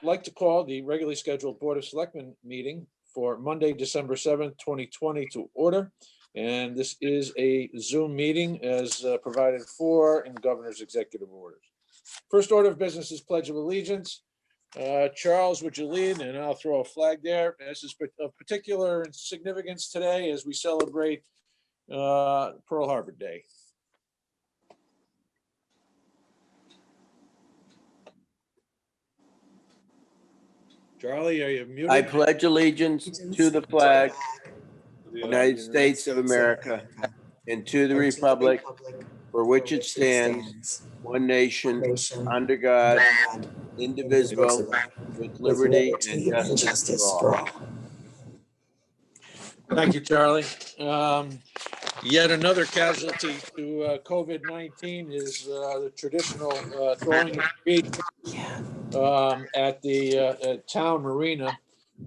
like to call the regularly scheduled Board of Selectmen meeting for Monday, December 7th, 2020 to order. And this is a Zoom meeting as provided for in the governor's executive orders. First order of business is Pledge of Allegiance. Charles, would you lead? And I'll throw a flag there. This is of particular significance today as we celebrate Pearl Harbor Day. Charlie, are you muted? I pledge allegiance to the flag of the United States of America and to the republic for which it stands, one nation, under God, indivisible, with liberty and justice for all. Thank you, Charlie. Yet another casualty to COVID-19 is the traditional throwing of feet at the town marina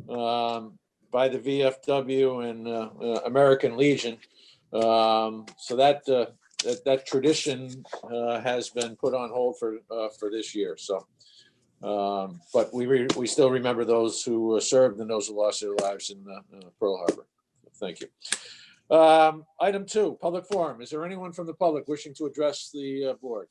by the VFW and American Legion. So that tradition has been put on hold for this year. So, but we still remember those who served and those who lost their lives in Pearl Harbor. Thank you. Item 2, public forum. Is there anyone from the public wishing to address the board?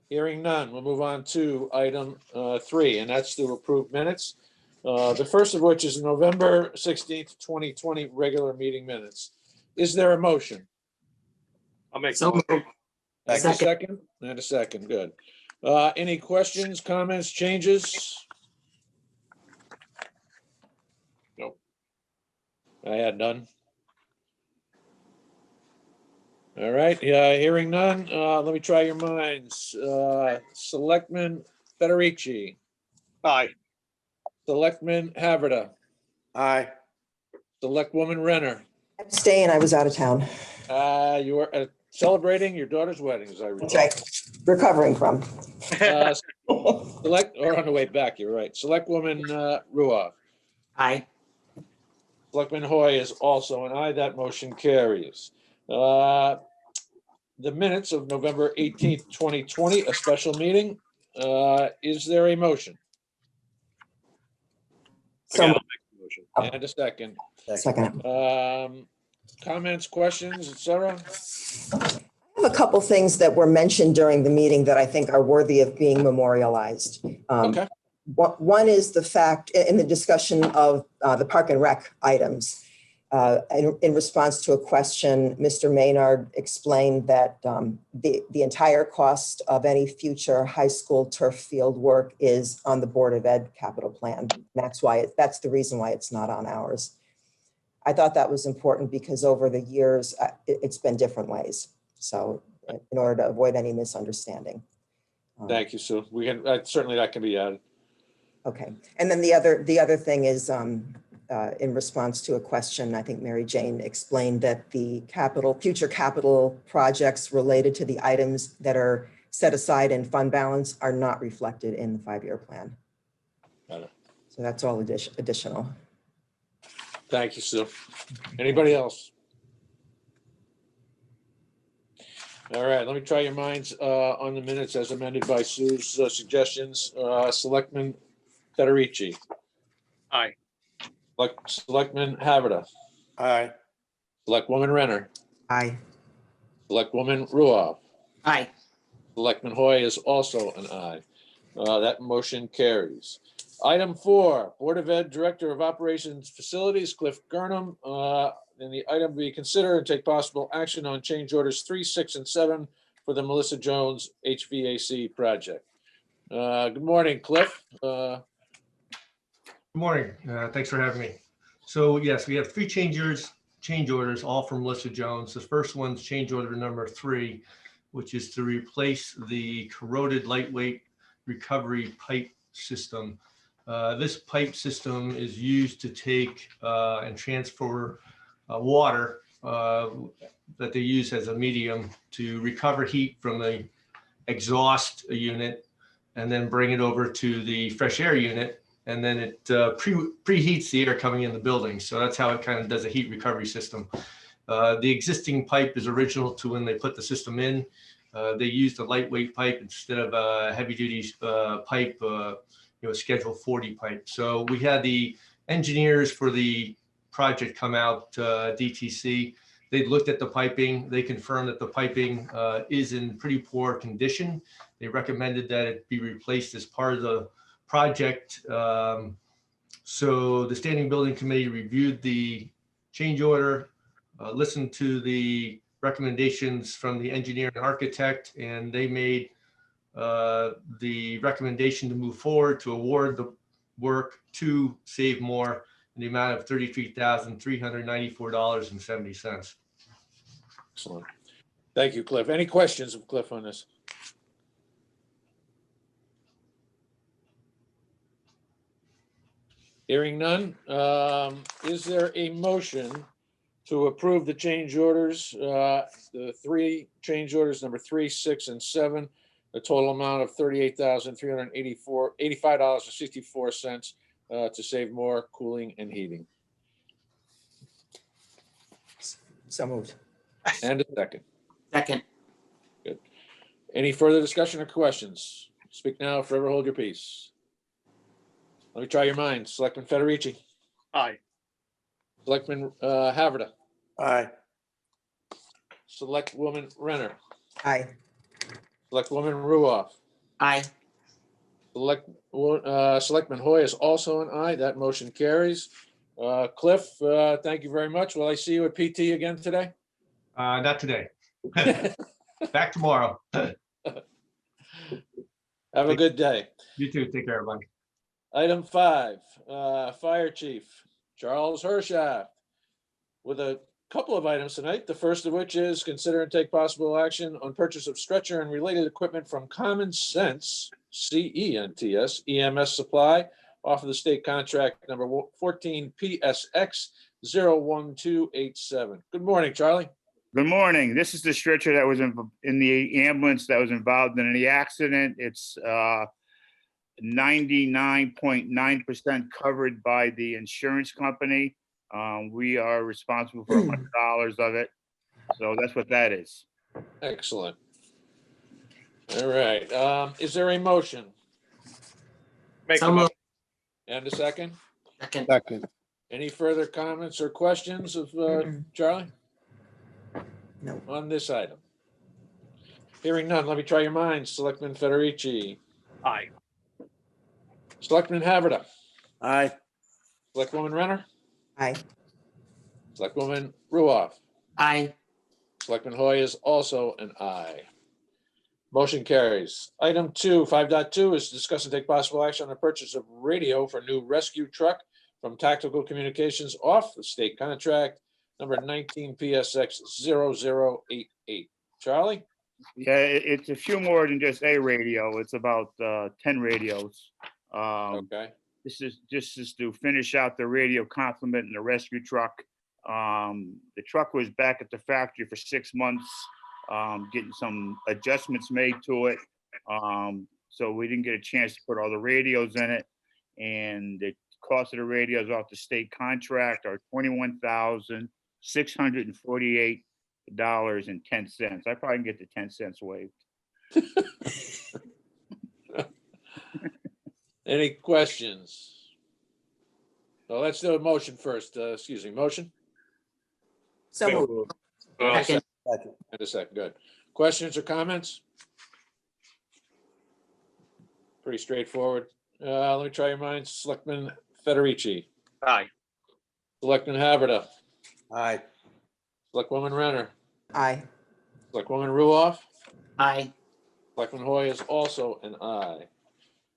Hearing none, we'll move on to item 3, and that's to approve minutes. The first of which is November 16th, 2020 regular meeting minutes. Is there a motion? I'll make so moved. Second. And a second. Good. Any questions, comments, changes? Nope. I had none. All right. Hearing none. Let me try your minds. Selectman Federici. Aye. Selectman Haverda. Aye. Selectwoman Renner. Abstain, I was out of town. You are celebrating your daughter's wedding, as I recall. That's right. Recovering from. Or on the way back, you're right. Selectwoman Ruoff. Aye. Selectman Hoy is also an aye. That motion carries. The minutes of November 18th, 2020, a special meeting. Is there a motion? So, I'll make the motion. And a second. second. Comments, questions, etc. I have a couple things that were mentioned during the meeting that I think are worthy of being memorialized. Okay. One is the fact in the discussion of the Park and Rec items. In response to a question, Mr. Maynard explained that the entire cost of any future high school turf field work is on the Board of Ed capital plan. That's the reason why it's not on ours. I thought that was important because over the years, it's been different ways. So in order to avoid any misunderstanding. Thank you, Sue. We can certainly that can be added. Okay. And then the other thing is in response to a question, I think Mary Jane explained that the future capital projects related to the items that are set aside in fund balance are not reflected in the 5-year plan. Got it. So that's all additional. Thank you, Sue. Anybody else? All right, let me try your minds on the minutes as amended by Sue's suggestions. Selectman Federici. Aye. Selectman Haverda. Aye. Selectwoman Renner. Aye. Selectwoman Ruoff. Aye. Selectman Hoy is also an aye. That motion carries. Item 4, Board of Ed Director of Operations Facilities, Cliff Gurnham. And the item be consider and take possible action on change orders 3, 6, and 7 for the Melissa Jones HVAC project. Good morning, Cliff. Good morning. Thanks for having me. So yes, we have 3 change orders, all from Melissa Jones. The first one's change order number 3, which is to replace the corroded lightweight recovery pipe system. This pipe system is used to take and transfer water that they use as a medium to recover heat from the exhaust unit and then bring it over to the fresh air unit. And then it preheats the air coming in the building. So that's how it kind of does a heat recovery system. The existing pipe is original to when they put the system in. They used a lightweight pipe instead of a heavy duty pipe, Schedule 40 pipe. So we had the engineers for the project come out, DTC. They looked at the piping. They confirmed that the piping is in pretty poor condition. They recommended that it be replaced as part of the project. So the Standing Building Committee reviewed the change order, listened to the recommendations from the engineer and architect, and they made the recommendation to move forward to award the work to Save More in the amount of $33,394.70. Excellent. Thank you, Cliff. Any questions of Cliff on this? Hearing none, is there a motion to approve the change orders, the three change orders, number 3, 6, and 7, the total amount of $38,385.64 to Save More Cooling and Heating? So moved. And a second. Second. Good. Any further discussion or questions? Speak now, or forever hold your peace. Let me try your minds. Selectman Federici, Aye. Selectman Haverda, Aye. Selectwoman Renner, Aye. Selectwoman Ruoff, Aye. Selectman Hoy is also an aye. That motion carries. Cliff, thank you very much. Will I see you at PT again today? Not today. Back tomorrow. Have a good day. You too. Take care, everybody. Item 5, Fire Chief Charles Hershaft, with a couple of items tonight. The first of which is consider and take possible action on purchase of stretcher and related equipment from Common Sense, CENTS, EMS Supply, off of the state contract number 14 PSX 01287. Good morning, Charlie. Good morning. This is the stretcher that was in the ambulance that was involved in the accident. It's 99.9% covered by the insurance company. We are responsible for $100 of it. So that's what that is. Excellent. All right. Is there a motion Make So a motion. moved. and a second? Second. Second. Any further comments or questions of Charlie No. on this item? Hearing none, let me try your minds. Selectman Federici, Aye. Selectman Haverda, Aye. Selectwoman Renner, Aye. Selectwoman Ruoff, Aye. Selectman Hoy is also an aye. Motion carries. Item 2, 5.2 is discuss and take possible action on the purchase of radio for new rescue truck from Tactical Communications off the state contract number 19 PSX 0088. Charlie? Yeah, it's a few more than just a radio. It's about 10 radios. Okay. This is to finish out the radio complement in the rescue truck. The truck was back at the factory for 6 months, getting some adjustments made to it. So we didn't get a chance to put all the radios in it. And the cost of the radios off the state contract are $21,648.10. I probably can get the 10 cents waived. Any questions? Well, let's do a motion first. Excuse me, motion So moved. Second. Second. and a second. Good. Questions or comments? Pretty straightforward. Let me try your minds. Selectman Federici, Aye. Selectman Haverda, Aye. Selectwoman Renner, Aye. Selectwoman Ruoff, Aye. Selectman Hoy is also an aye.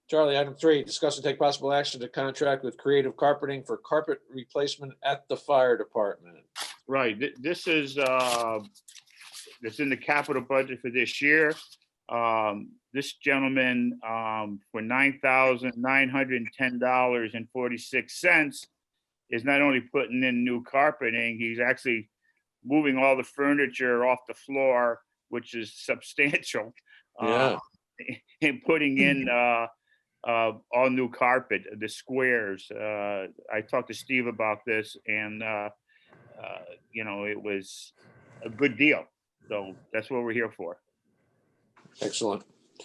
Charlie, item 3, discuss and take possible action to contract with Creative Carpeting for carpet replacement at the fire department. Right, this is, it's in the capital budget for this year. This gentleman, for $9,910.46 is not only putting in new carpeting, he's actually moving all the furniture off the floor, which is substantial. Yeah. And putting in, all new carpet, the squares. I talked to Steve about this and, it was a good deal. So that's what we're here for. Excellent.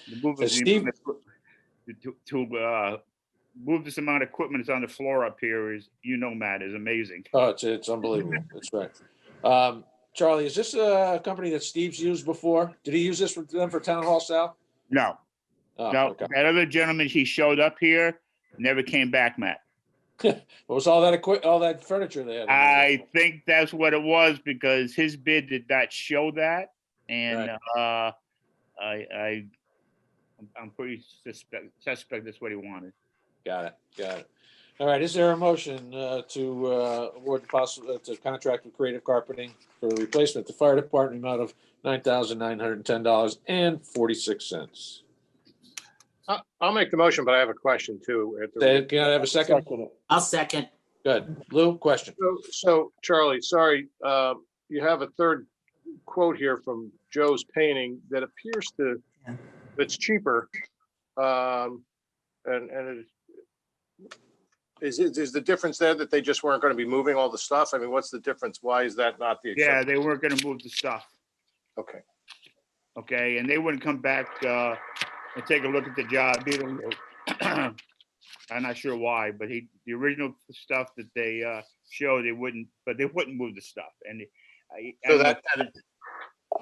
The move Has is Steve- to move this amount of equipment that's on the floor up here is, Matt, is amazing. Oh, it's unbelievable. That's right. Charlie, is this a company that Steve's used before? Did he use this for them for Town Hall South? No, Oh, no, okay. that other gentleman, he showed up here, never came back, Matt. What was all that furniture they had? I think that's what it was, because his bid did not show that, and I'm pretty suspect that's what he wanted. Got it. All right, is there a motion to award to contract with Creative Carpeting for replacement at the fire department amount of $9,910.46? I'll make the motion, but I have a question too. at the- Can I have a second? I'll second. Good. Lou, question. So Charlie, sorry, you have a third quote here from Joe's Painting that appears to, Yeah. it's cheaper. And is the difference there that they just weren't going to be moving all the stuff? I mean, what's the difference? Why is that not the? Yeah, acceptance? they weren't gonna move the stuff, Okay. okay, and they wouldn't come back and take a look at the job either. I'm not sure why, but the original stuff that they showed, they wouldn't move the stuff, and So that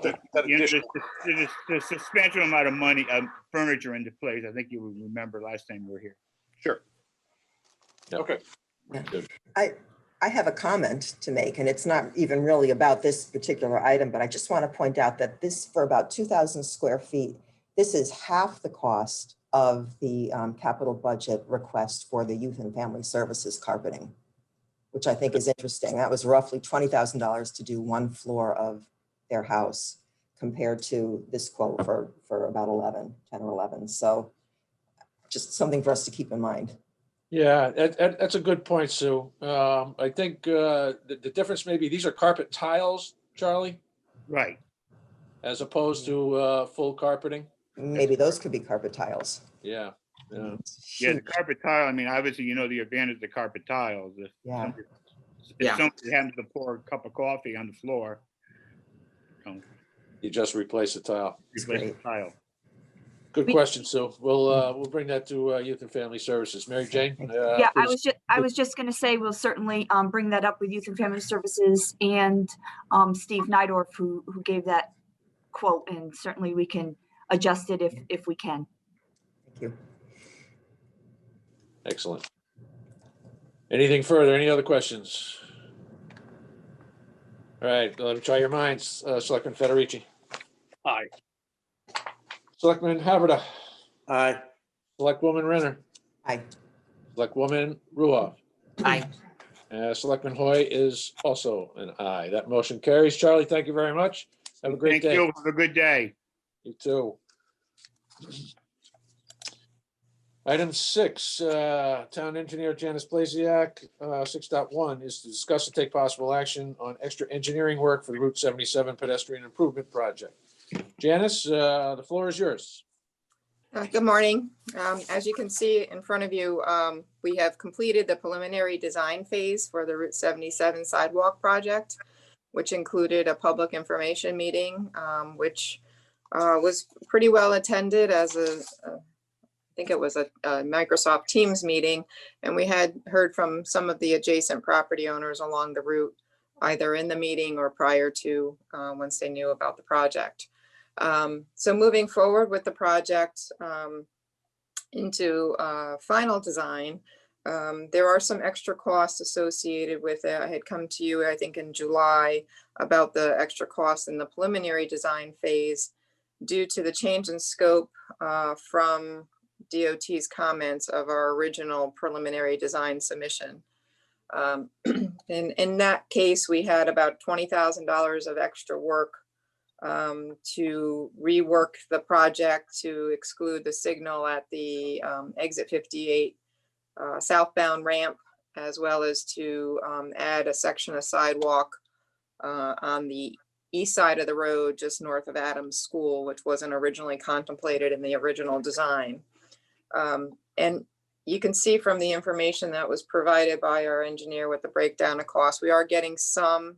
that additional, the substantial amount of money, furniture into place. I think you would remember last time you were here. sure. Yep. Okay. I have a comment to make, and it's not even really about this particular item, but I just want to point out that this, for about 2,000 square feet, this is half the cost of the capital budget request for the Youth and Family Services carpeting, which I think is interesting. That was roughly $20,000 to do one floor of their house compared to this quote for about 10 or 11. So just something for us to keep in mind. Yeah, that's a good point, Sue. I think the difference maybe these are carpet tiles, Charlie, Right. as opposed to full carpeting. Maybe those could be carpet tiles. Yeah. Yeah, the carpet tile, I mean, obviously, the advantage of the carpet tiles. If Yeah. Yeah. somebody happens to pour a cup of coffee on the floor, You just replace the tile. replace the great. tile. Good question, Sue. We'll bring that to Youth and Family Services. Mary Jane? Yeah, please. I was just gonna say, we'll certainly bring that up with Youth and Family Services and Steve Nydorf, who gave that quote, and certainly we can adjust it if we can. Thank you. Excellent. Anything further? Any other questions? All right, let me try your minds. Selectman Federici, Aye. Selectman Haverda, Aye. Selectwoman Renner, Aye. Selectwoman Ruoff. Aye. Selectman Hoy is also an aye. That motion carries. Charlie, thank you very much. Have a great Thank day. you. Have a good day. You too. Item 6, Town Engineer Janice Blasiak, 6.1 is to discuss and take possible action on extra engineering work for the Route 77 pedestrian improvement project. Janice, the floor is yours. Good morning. As you can see in front of you, we have completed the preliminary design phase for the Route 77 sidewalk project, which included a public information meeting, which was pretty well attended as I think it was a Microsoft Teams meeting, and we had heard from some of the adjacent property owners along the route, either in the meeting or prior to once they knew about the project. So moving forward with the project into final design, there are some extra costs associated with it. I had come to you, I think in July, about the extra costs in the preliminary design phase due to the change in scope from DOT's comments of our original preliminary design submission. In that case, we had about $20,000 of extra work to rework the project to exclude the signal at the exit 58 southbound ramp, as well as to add a section of sidewalk on the east side of the road just north of Adams School, which wasn't originally contemplated in the original design. And you can see from the information that was provided by our engineer with the breakdown of costs, we are getting some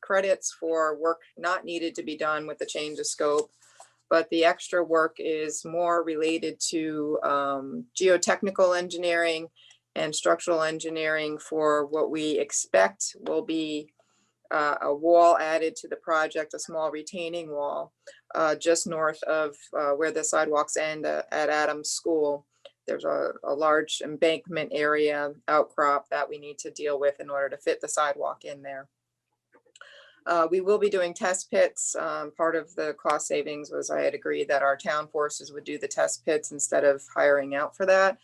credits for work not needed to be done with the change of scope, but the extra work is more related to geotechnical engineering and structural engineering for what we expect will be a wall added to the project, a small retaining wall, just north of where the sidewalks end at Adams School. There's a large embankment area outcrop that we need to deal with in order to fit the sidewalk in there. We will be doing test pits. Part of the cost savings was I had agreed that our town forces would do the test pits instead of hiring out for that.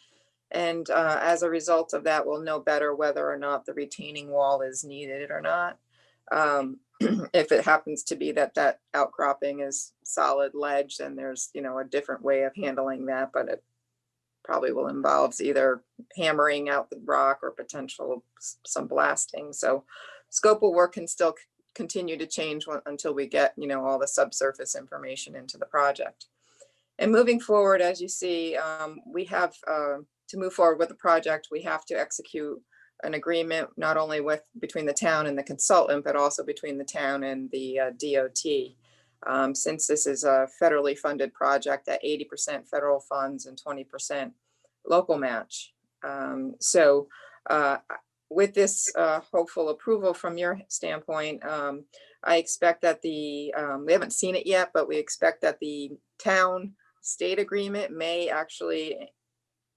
And as a result of that, we'll know better whether or not the retaining wall is needed or not. If it happens to be that that outcropping is solid ledge, then there's, you know, a different way of handling that, but it probably will involve either hammering out the rock or potential some blasting. So scope of work can still continue to change until we get, you know, all the subsurface information into the project. And moving forward, as you see, we have to move forward with the project, we have to execute an agreement not only between the town and the consultant, but also between the town and the DOT. Since this is a federally funded project at 80% federal funds and 20% local match. With this hopeful approval from your standpoint, I expect that we haven't seen it yet, but we expect that the town state agreement may actually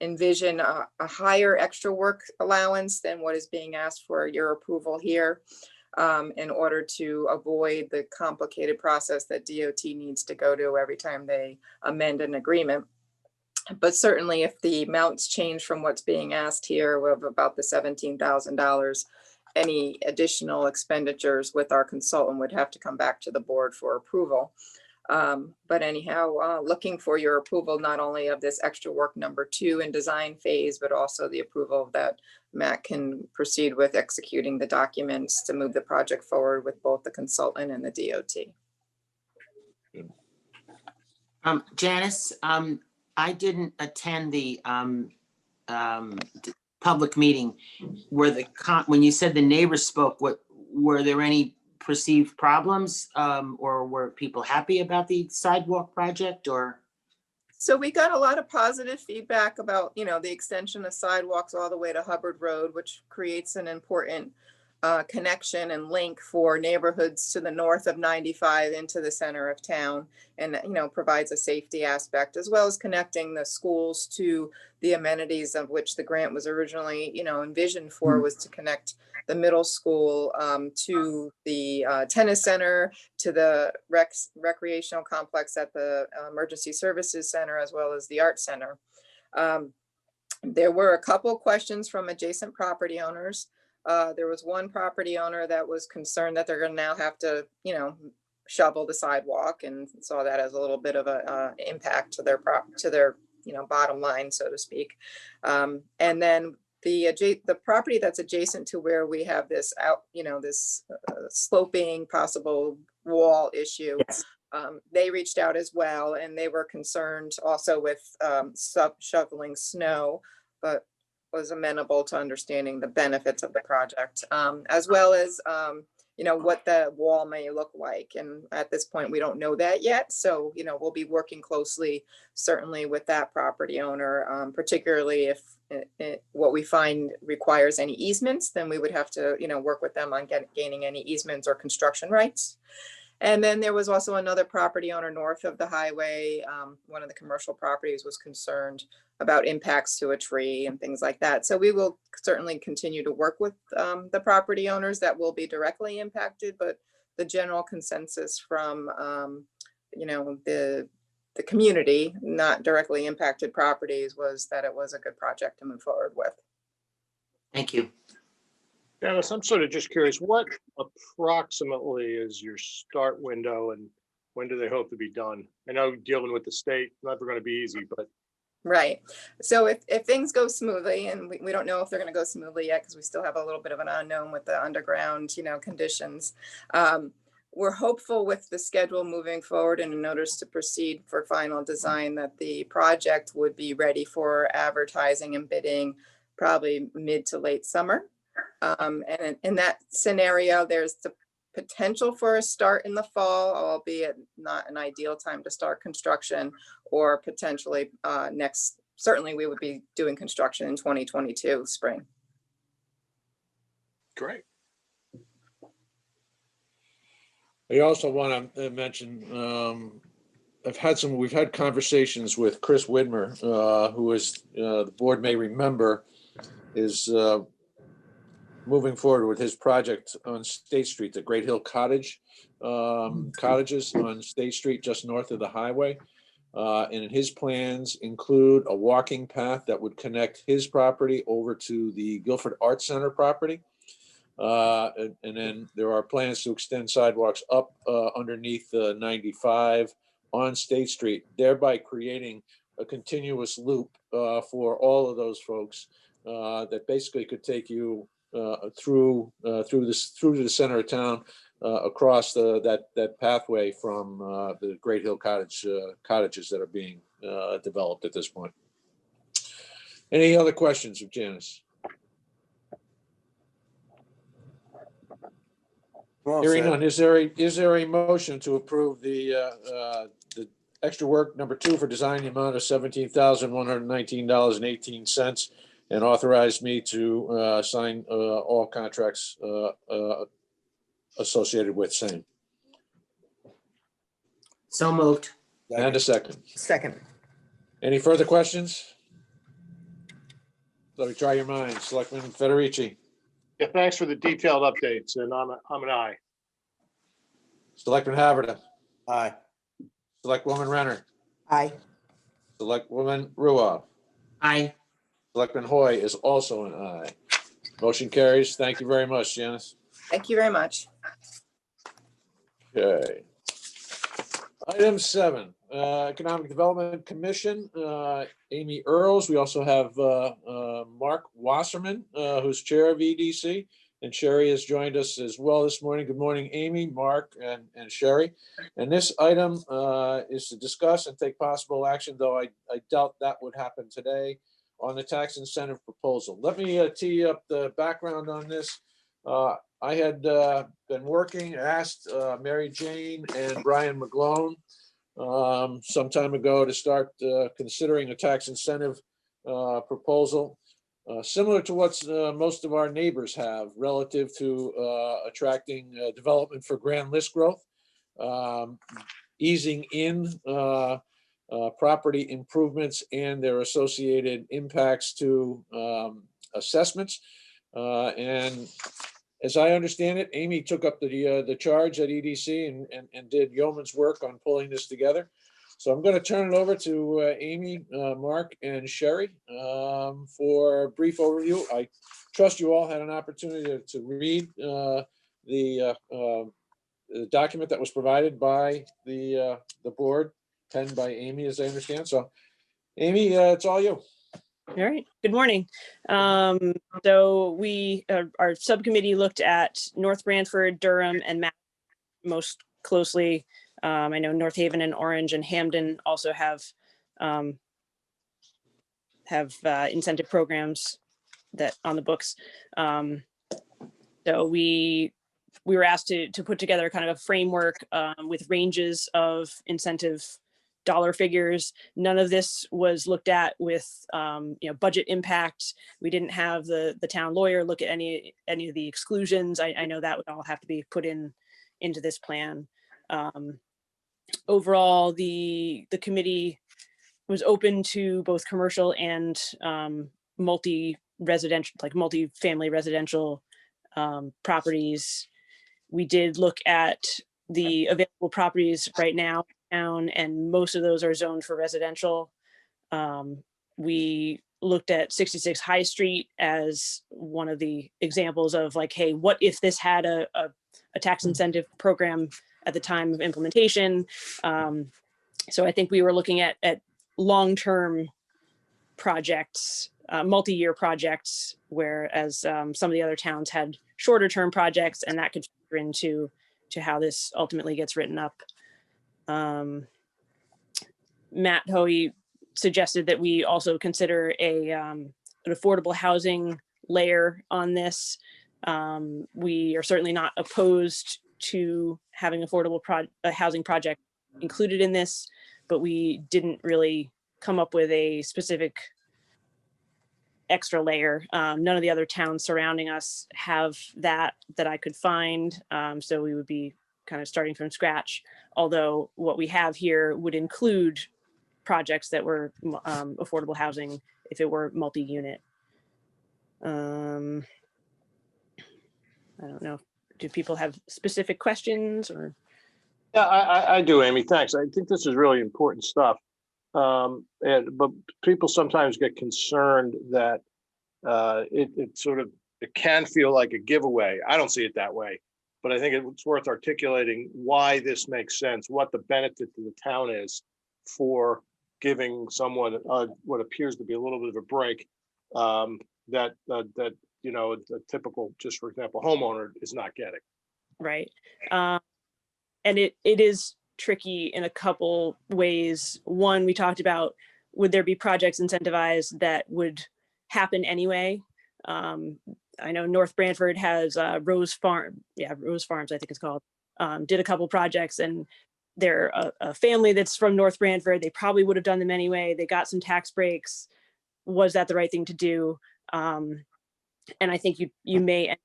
envision a higher extra work allowance than what is being asked for your approval here, in order to avoid the complicated process that DOT needs to go to every time they amend an agreement. But certainly if the amounts change from what's being asked here of about the $17,000, any additional expenditures with our consultant would have to come back to the board for approval. But anyhow, looking for your approval, not only of this extra work number 2 in design phase, but also the approval that Matt can proceed with executing the documents to move the project forward with both the consultant and the DOT. Janice, I didn't attend the public meeting where when you said the neighbors spoke, were there any perceived problems, or were people happy about the sidewalk project, or? So we got a lot of positive feedback about, you know, the extension of sidewalks all the way to Hubbard Road, which creates an important connection and link for neighborhoods to the north of 95 into the center of town, and, you know, provides a safety aspect, as well as connecting the schools to the amenities of which the grant was originally, you know, envisioned for, was to connect the middle school to the tennis center, to the recreational complex at the emergency services center, as well as the art center. There were a couple questions from adjacent property owners. There was one property owner that was concerned that they're going to now have to, you know, shovel the sidewalk, and saw that as a little bit of a impact to their, you know, bottom line, so to speak. And then the property that's adjacent to where we have this this sloping possible wall issue, they reached out as well, and they were concerned also with shoveling snow, but was amenable to understanding the benefits of the project, as well as you know, what the wall may look like. And at this point, we don't know that yet. So, you know, we'll be working closely, certainly with that property owner, particularly if what we find requires any easements, then we would have to, you know, work with them on gaining any easements or construction rights. And then there was also another property owner north of the highway. One of the commercial properties was concerned about impacts to a tree and things like that. So we will certainly continue to work with the property owners that will be directly impacted, but the general consensus from, you know, the community, not directly impacted properties, was that it was a good project to move forward with. Thank you. Dennis, I'm sort of just curious, what approximately is your start window, and when do they hope to be done? I know dealing with the state, never going to be easy, but. Right. So if things go smoothly, and we don't know if they're going to go smoothly yet, because we still have a little bit of an unknown with the underground, you know, conditions. We're hopeful with the schedule moving forward and a notice to proceed for final design that the project would be ready for advertising and bidding probably mid to late summer. And in that scenario, there's the potential for a start in the fall, albeit not an ideal time to start construction, or potentially certainly we would be doing construction in 2022 spring. Great. I also want to mention, we've had conversations with Chris Widmer, who is, the board may remember, is moving forward with his project on State Street, the Great Hill Cottage, cottages on State Street, just north of the highway. And his plans include a walking path that would connect his property over to the Guilford Arts Center property. And then there are plans to extend sidewalks up underneath 95 on State Street, thereby creating a continuous loop for all of those folks that basically could take you through to the center of town, across that pathway from the Great Hill cottages that are being developed at this point. Any other questions of Janice? Well Hearing said. none, is there a motion to approve the extra work number 2 for design, the amount of $17,119.18, and authorize me to sign all contracts associated with same? So moved. And a second. Second. Any further questions? Let me try your minds. Selectman Federici, Yeah, thanks for the detailed updates, and I'm an aye. Selectman Haverda, Aye. Selectwoman Renner, Aye. Selectwoman Ruoff, Aye. Selectman Hoy is also an aye. Motion carries. Thank you very much, Janice. Thank you very much. Okay. Item 7, Economic Development Commission, Amy Earls. We also have Mark Wasserman, who's chair of EDC, and Sherry has joined us as well this morning. Good morning, Amy, Mark, and Sherry. And this item is to discuss and take possible action, though I doubt that would happen today, on the tax incentive proposal. Let me tee up the background on this. I had been working, asked Mary Jane and Brian McGlone some time ago to start considering a tax incentive proposal similar to what most of our neighbors have relative to attracting development for grand list growth, easing in property improvements and their associated impacts to assessments. And as I understand it, Amy took up the charge at EDC and did yeoman's work on pulling this together. So I'm going to turn it over to Amy, Mark, and Sherry for a brief overview. I trust you all had an opportunity to read the document that was provided by the board, penned by Amy, as I understand. So, Amy, it's all you. All right, good morning. So our subcommittee looked at North Branford, Durham, and Mass most closely. I know North Haven and Orange and Hamden also have incentive programs that on the books. So we were asked to put together kind of a framework with ranges of incentive dollar figures. None of this was looked at with budget impact. We didn't have the town lawyer look at any of the exclusions. I know that would all have to be put into this plan. Overall, the committee was open to both commercial and multi-residential, like multi-family residential properties. We did look at the available properties right now in town, and most of those are zoned for residential. We looked at 66 High Street as one of the examples of like, hey, what if this had a tax incentive program at the time of implementation? So I think we were looking at long-term projects, multi-year projects, whereas some of the other towns had shorter-term projects, and that could factor into how this ultimately gets written up. Matt Hoey suggested that we also consider an affordable housing layer on this. We are certainly not opposed to having affordable housing project included in this, but we didn't really come up with a specific extra layer. None of the other towns surrounding us have that I could find. So we would be kind of starting from scratch. Although what we have here would include projects that were affordable housing if it were multi-unit. I don't know. Do people have specific questions or? Yeah, I do, Amy. Thanks. I think this is really important stuff. But people sometimes get concerned that it can feel like a giveaway. I don't see it that way, but I think it's worth articulating why this makes sense, what the benefit to the town is for giving someone what appears to be a little bit of a break that you know, a typical, just for example, homeowner is not getting. Right. And it is tricky in a couple ways. One, we talked about, would there be projects incentivized that would happen anyway? I know North Branford has Rose Farms, I think it's called, did a couple projects, and they're a family that's from North Branford. They probably would have done them anyway. They got some tax breaks. Was that the right thing to do? And I think you may end up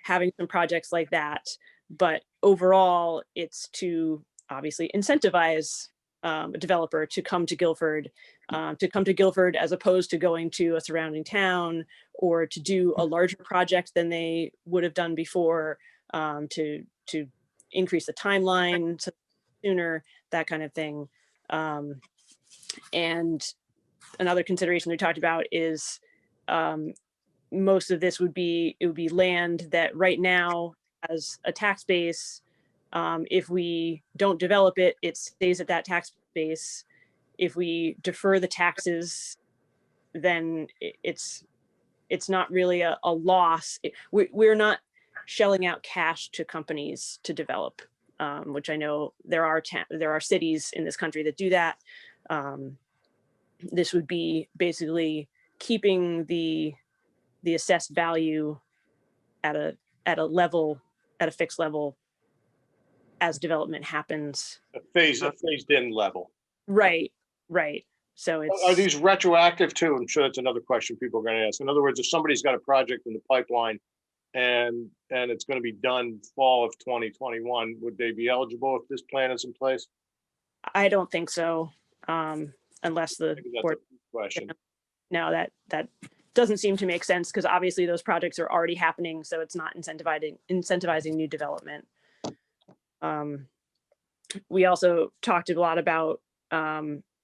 having some projects like that, but overall it's to obviously incentivize a developer to come to Guilford, as opposed to going to a surrounding town, or to do a larger project than they would have done before, to increase the timeline sooner, that kind of thing. And another consideration we talked about is most of this would be land that right now as a tax base. If we don't develop it, it stays at that tax base. If we defer the taxes, then it's not really a loss. We're not shelling out cash to companies to develop, which I know there are cities in this country that do that. This would be basically keeping the assessed value at a fixed level as development happens. A phased in level. Right. So Are these retroactive too? I'm sure that's another question people are going to ask. In other words, if somebody's got a project in the pipeline and it's going to be done fall of 2021, would they be eligible if this plan is in place? I don't think so, unless the board. Question. No, that doesn't seem to make sense, because obviously those projects are already happening, so it's not incentivizing new development. We also talked a lot about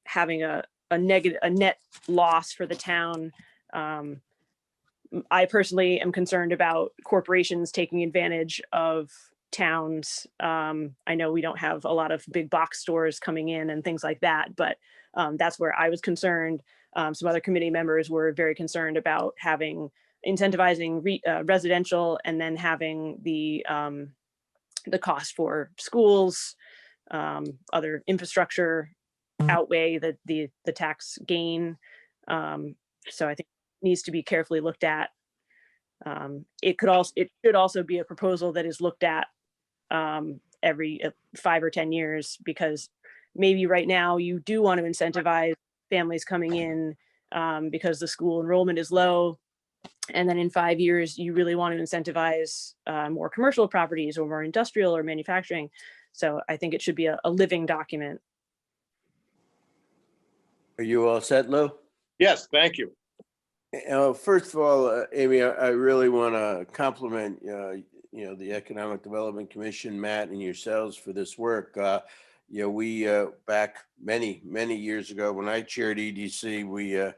having a net loss for the town. I personally am concerned about corporations taking advantage of towns. I know we don't have a lot of big box stores coming in and things like that, but that's where I was concerned. Some other committee members were very concerned about incentivizing residential, and then having the cost for schools, other infrastructure outweigh the tax gain. So I think it needs to be carefully looked at. It should also be a proposal that is looked at every 5 or 10 years, because maybe right now you do want to incentivize families coming in because the school enrollment is low. And then in 5 years, you really want to incentivize more commercial properties or more industrial or manufacturing. So I think it should be a living document. Are you all set, Lou? Yes, thank you. First of all, Amy, I really want to compliment the Economic Development Commission, Matt, and yourselves for this work. We back many years ago when I chaired EDC,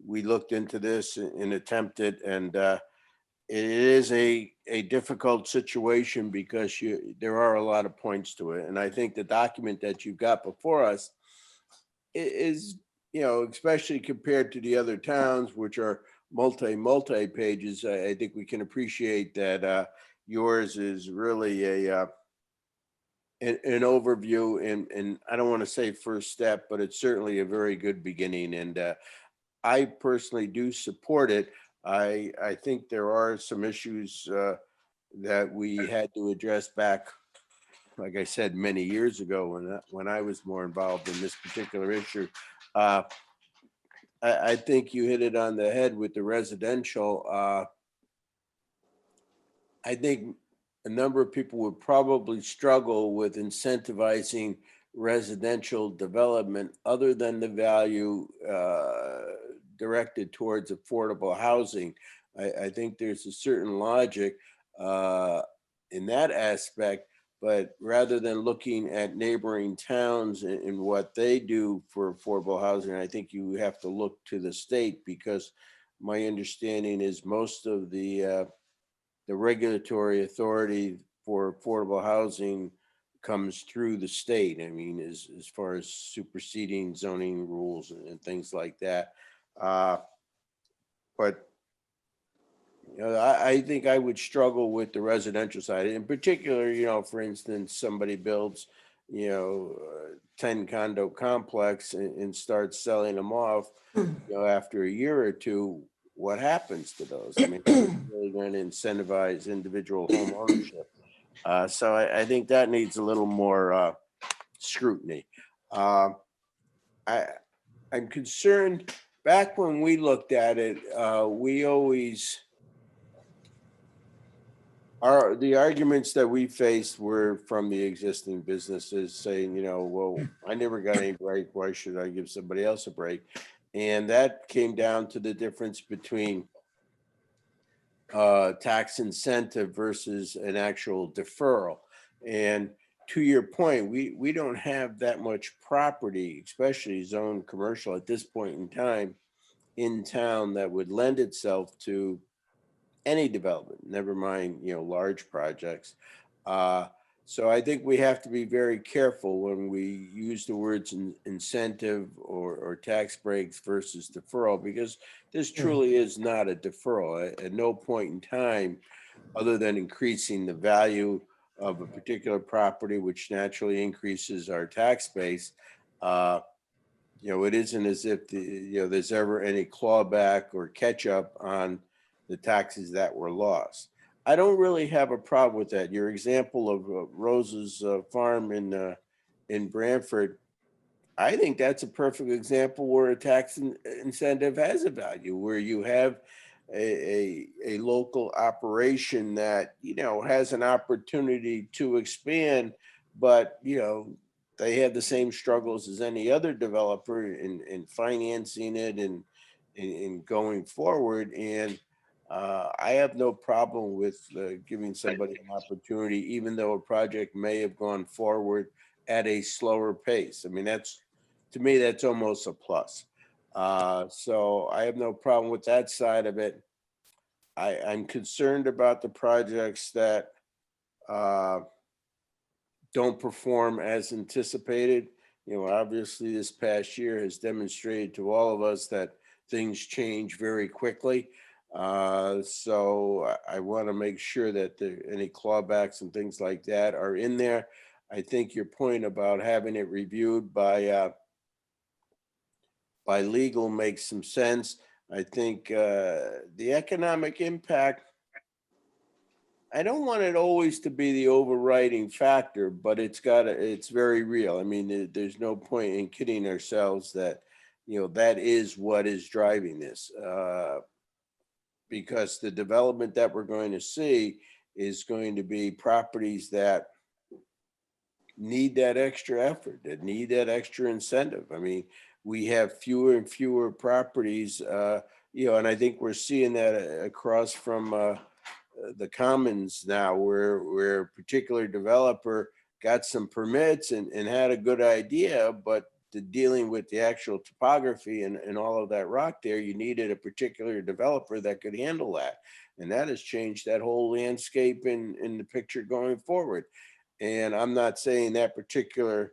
we looked into this and attempted, and it is a difficult situation because there are a lot of points to it. And I think the document that you've got before us is, especially compared to the other towns, which are multi pages, I think we can appreciate that yours is really an overview, and I don't want to say first step, but it's certainly a very good beginning. And I personally do support it. I think there are some issues that we had to address back like I said, many years ago when I was more involved in this particular issue. I think you hit it on the head with the residential. I think a number of people would probably struggle with incentivizing residential development other than the value directed towards affordable housing. I think there's a certain logic in that aspect, but rather than looking at neighboring towns and what they do for affordable housing, I think you have to look to the state, because my understanding is most of the regulatory authority for affordable housing comes through the state. I mean, as far as superseding zoning rules and things like that. But you know, I think I would struggle with the residential side in particular. You know, for instance, somebody builds, 10 condo complex and starts selling them off, after a year or two. What happens to those? I mean, it's really going to incentivize individual home ownership. So I think that needs a little more scrutiny. I'm concerned. Back when we looked at it, we always the arguments that we faced were from the existing businesses saying, well, I never got any break. Why should I give somebody else a break? And that came down to the difference between tax incentive versus an actual deferral. And to your point, we don't have that much property, especially zone commercial at this point in time in town, that would lend itself to any development, never mind, large projects. So I think we have to be very careful when we use the words incentive or tax breaks versus deferral, because this truly is not a deferral. At no point in time, other than increasing the value of a particular property, which naturally increases our tax base, it isn't as if there's ever any clawback or catch up on the taxes that were lost. I don't really have a problem with that. Your example of Rose's farm in Branford, I think that's a perfect example where a tax incentive has a value, where you have a local operation that has an opportunity to expand, but they have the same struggles as any other developer in financing it and in going forward. And I have no problem with giving somebody an opportunity, even though a project may have gone forward at a slower pace. I mean, to me, that's almost a plus. So I have no problem with that side of it. I'm concerned about the projects that don't perform as anticipated. Obviously this past year has demonstrated to all of us that things change very quickly. So I want to make sure that any clawbacks and things like that are in there. I think your point about having it reviewed by legal makes some sense. I think the economic impact, I don't want it always to be the overriding factor, but it's very real. I mean, there's no point in kidding ourselves that, that is what is driving this. Because the development that we're going to see is going to be properties that need that extra effort, that need that extra incentive. I mean, we have fewer and fewer properties, and I think we're seeing that across from the commons now, where a particular developer got some permits and had a good idea, but dealing with the actual topography and all of that rock there, you needed a particular developer that could handle that. And that has changed that whole landscape in the picture going forward. And I'm not saying that particular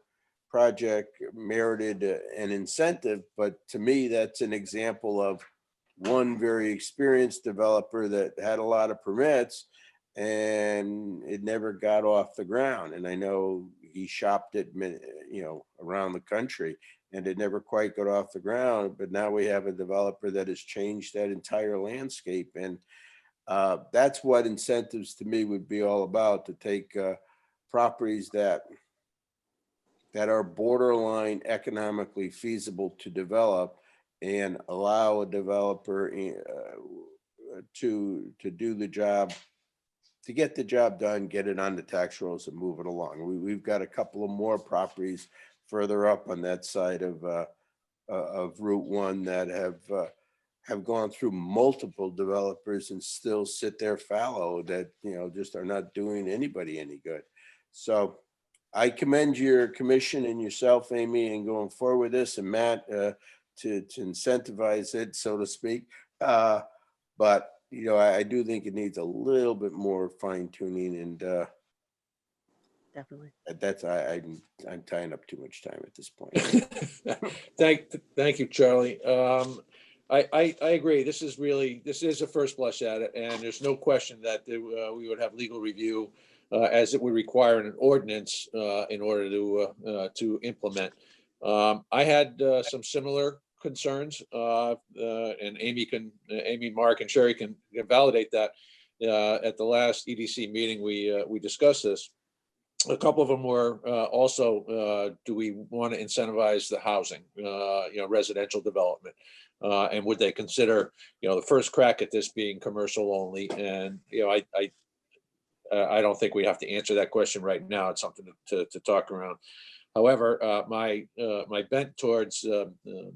project merited an incentive, but to me, that's an example of one very experienced developer that had a lot of permits and it never got off the ground. And I know he shopped it, around the country, and it never quite got off the ground. But now we have a developer that has changed that entire landscape. And that's what incentives to me would be all about, to take properties that are borderline economically feasible to develop and allow a developer to do the job, to get the job done, get it on the tax rolls and move it along. We've got a couple of more properties further up on that side of Route 1 that have gone through multiple developers and still sit there fallow, that, you know, just are not doing anybody any good. So I commend your commission and yourself, Amy, in going forward with this, and Matt, to incentivize it, so to speak. But, you know, I do think it needs a little bit more fine tuning, and Definitely. that's, I'm tying up too much time at this point. Thank you, Charlie. I agree. This is a first blush at it, and there's no question that we would have legal review as it would require an ordinance in order to implement. I had some similar concerns, and Amy, Mark, and Sherry can validate that. At the last EDC meeting, we discussed this. A couple of them were also, do we want to incentivize the housing, residential development? And would they consider, the first crack at this being commercial only? And, I don't think we have to answer that question right now. It's something to talk around. However, my bent towards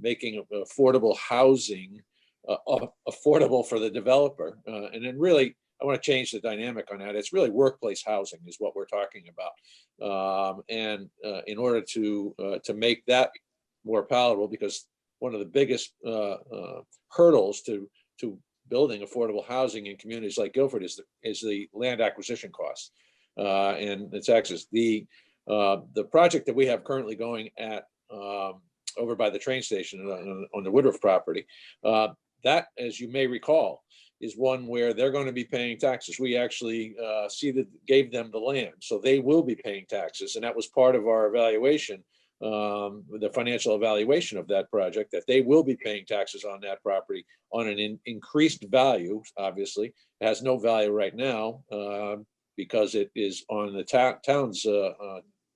making affordable housing affordable for the developer, and then really, I want to change the dynamic on that. It's really workplace housing is what we're talking about, and in order to make that more palatable, because one of the biggest hurdles to building affordable housing in communities like Guilford is the land acquisition costs and the taxes. The project that we have currently going at over by the train station on the Woodruff property, that, as you may recall, is one where they're going to be paying taxes. We actually gave them the land, so they will be paying taxes, and that was part of our evaluation, the financial evaluation of that project, that they will be paying taxes on that property on an increased value. Obviously, it has no value right now because it is on the town's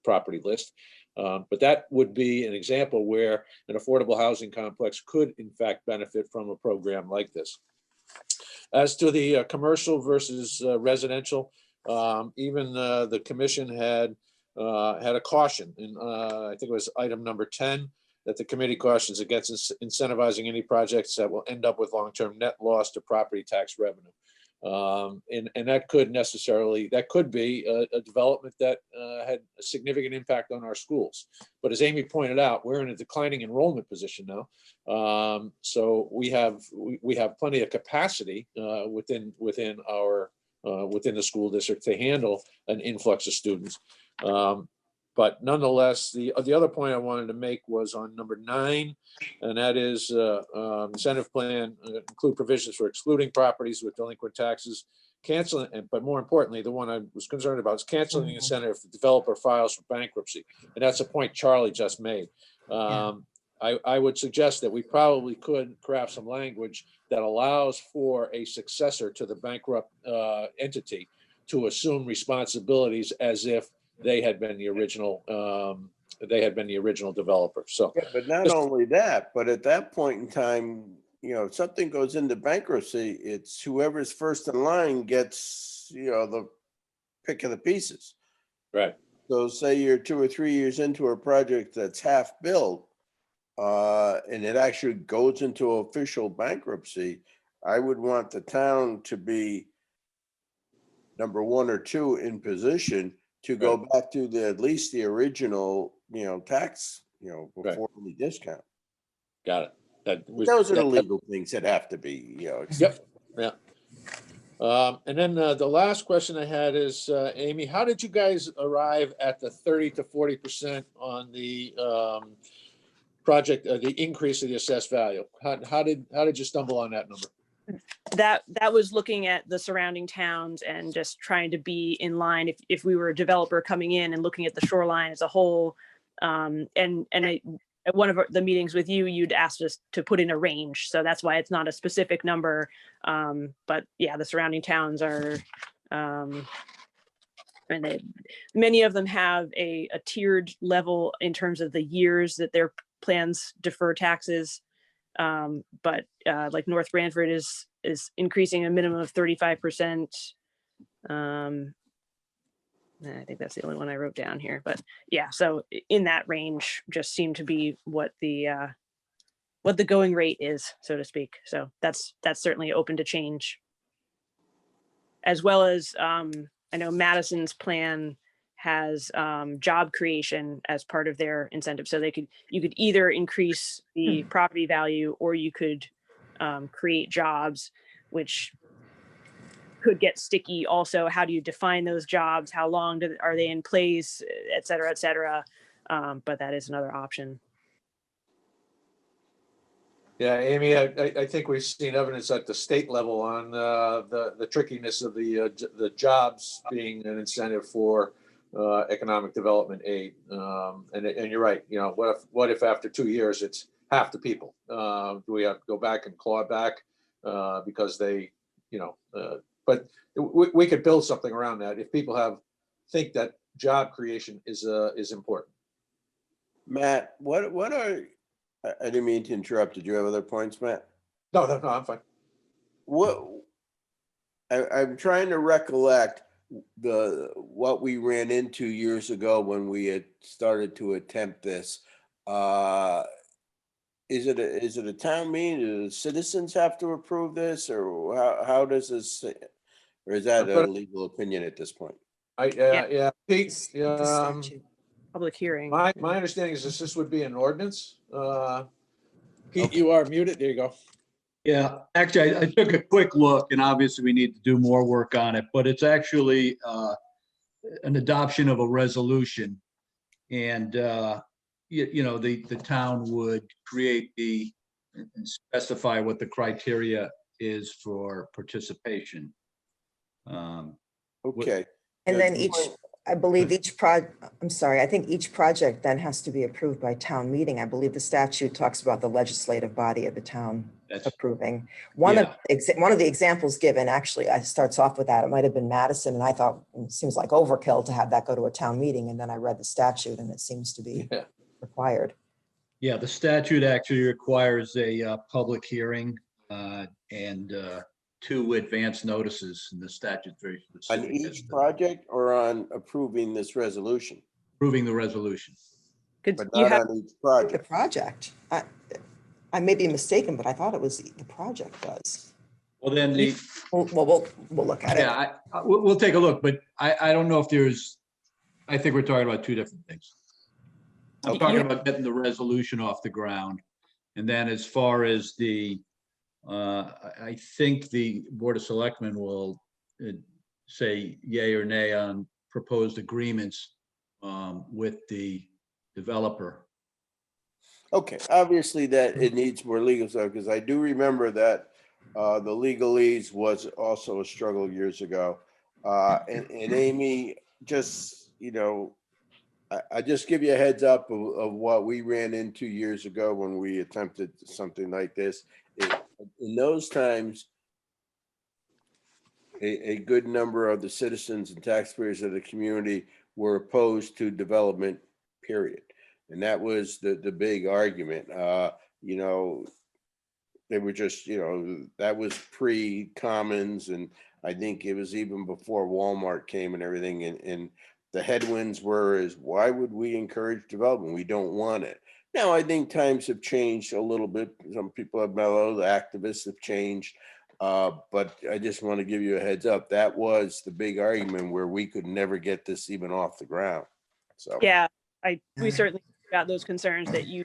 property list. But that would be an example where an affordable housing complex could, in fact, benefit from a program like this. As to the commercial versus residential, even the commission had a caution, and I think it was item number 10, that the committee cautions against incentivizing any projects that will end up with long-term net loss to property tax revenue. And that could be a development that had a significant impact on our schools. But as Amy pointed out, we're in a declining enrollment position now. So we have plenty of capacity within the school district to handle an influx of students. But nonetheless, the other point I wanted to make was on number 9, and that is incentive plan include provisions for excluding properties with delinquent taxes, canceling, but more importantly, the one I was concerned about is canceling the incentive if the developer files for bankruptcy. And that's a point Charlie just made. I would suggest that we probably could craft some language that allows for a successor to the bankrupt entity to assume responsibilities as if they had been the original developer. So, yeah, but not only that, but at that point in time, if something goes into bankruptcy, it's whoever's first in line gets, the pick of the pieces. right. So say you're 2 or 3 years into a project that's half built, and it actually goes into official bankruptcy, I would want the town to be number 1 or 2 in position to go back to at least the original, tax, before any discount. Got it. Those are the legal things that have to be, Yep. Yeah. And then the last question I had is, Amy, how did you guys arrive at the 30 to 40% on the project, the increase of the assessed value? How did you stumble on that number? That was looking at the surrounding towns and just trying to be in line if we were a developer coming in and looking at the shoreline as a whole. At one of the meetings with you, you'd asked us to put in a range. So that's why it's not a specific number. But yeah, the surrounding towns are And many of them have a tiered level in terms of the years that their plans defer taxes. But like North Branford is increasing a minimum of 35%. I think that's the only one I wrote down here, but yeah, so in that range just seemed to be what the going rate is, so to speak. So that's certainly open to change. As well as I know Madison's plan has job creation as part of their incentive. So you could either increase the property value or you could create jobs, which could get sticky. Also, how do you define those jobs? How long are they in place, et cetera, et cetera. But that is another option. Yeah, Amy, I think we've seen evidence at the state level on the trickiness of the jobs being an incentive for economic development aid. And you're right. You know, what if after 2 years it's half the people? Do we have to go back and claw it back because they, you know? But we could build something around that if people think that job creation is important. Matt, what are, I didn't mean to interrupt. Did you have other points, Matt? No, I'm fine. I'm trying to recollect what we ran into years ago when we had started to attempt this. Is it a town meeting? Do the citizens have to approve this, or how does this, or is that a legal opinion at this point? Yeah, Pete. The statute. Public hearing. My understanding is this would be an ordinance. Pete, Okay. you are muted. There you go. Yeah, actually, I took a quick look, and obviously we need to do more work on it, but it's actually an adoption of a resolution. And, you know, the town would create and specify what the criteria is for participation. Okay. And then I believe I think each project then has to be approved by town meeting. I believe the statute talks about the legislative body of the town approving. One of the examples given actually starts off with that. It might have been Madison, and I thought it seems like overkill to have that go to a town meeting. And then I read the statute, and it seems to be required. Yeah, the statute actually requires a public hearing and 2 advance notices, and the statute's very specific. On each project or on approving this resolution? Approving the resolution. But not on each project. The project. I may be mistaken, but I thought it was the project does. Well, then we'll look at it. Yeah, we'll take a look, but I don't know if I think we're talking about 2 different things. I'm talking about getting the resolution off the ground. And then as far as I think the Board of Selectmen will say yay or nay on proposed agreements with the developer. Okay, obviously that it needs more legal stuff, because I do remember that the legalese was also a struggle years ago. And Amy, just, you know, I just give you a heads up of what we ran into years ago when we attempted something like this. In those times, a good number of the citizens and taxpayers of the community were opposed to development, period. And that was the big argument. You know, they were just, you know, that was pre-Commons, and I think it was even before Walmart came and everything. And the headwinds were why would we encourage development? We don't want it. Now, I think times have changed a little bit. Some people have mellowed, the activists have changed. But I just want to give you a heads up. That was the big argument where we could never get this even off the ground. So Yeah, we certainly got those concerns that you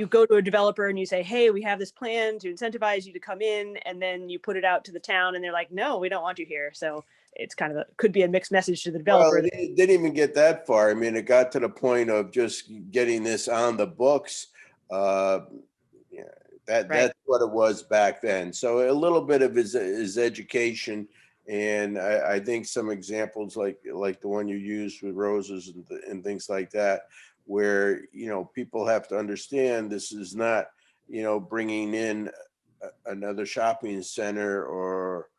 go to a developer and you say, hey, we have this plan to incentivize you to come in, and then you put it out to the town and they're like, no, we don't want you here. So it's kind of could be a mixed message to the developer. Well, it didn't even get that far. I mean, it got to the point of just getting this on the books. That's what it was back then. So a little bit of his education, and I think some examples like the one you used with roses and things like that, where, you know, people have to understand this is not, you know, bringing in another shopping center or,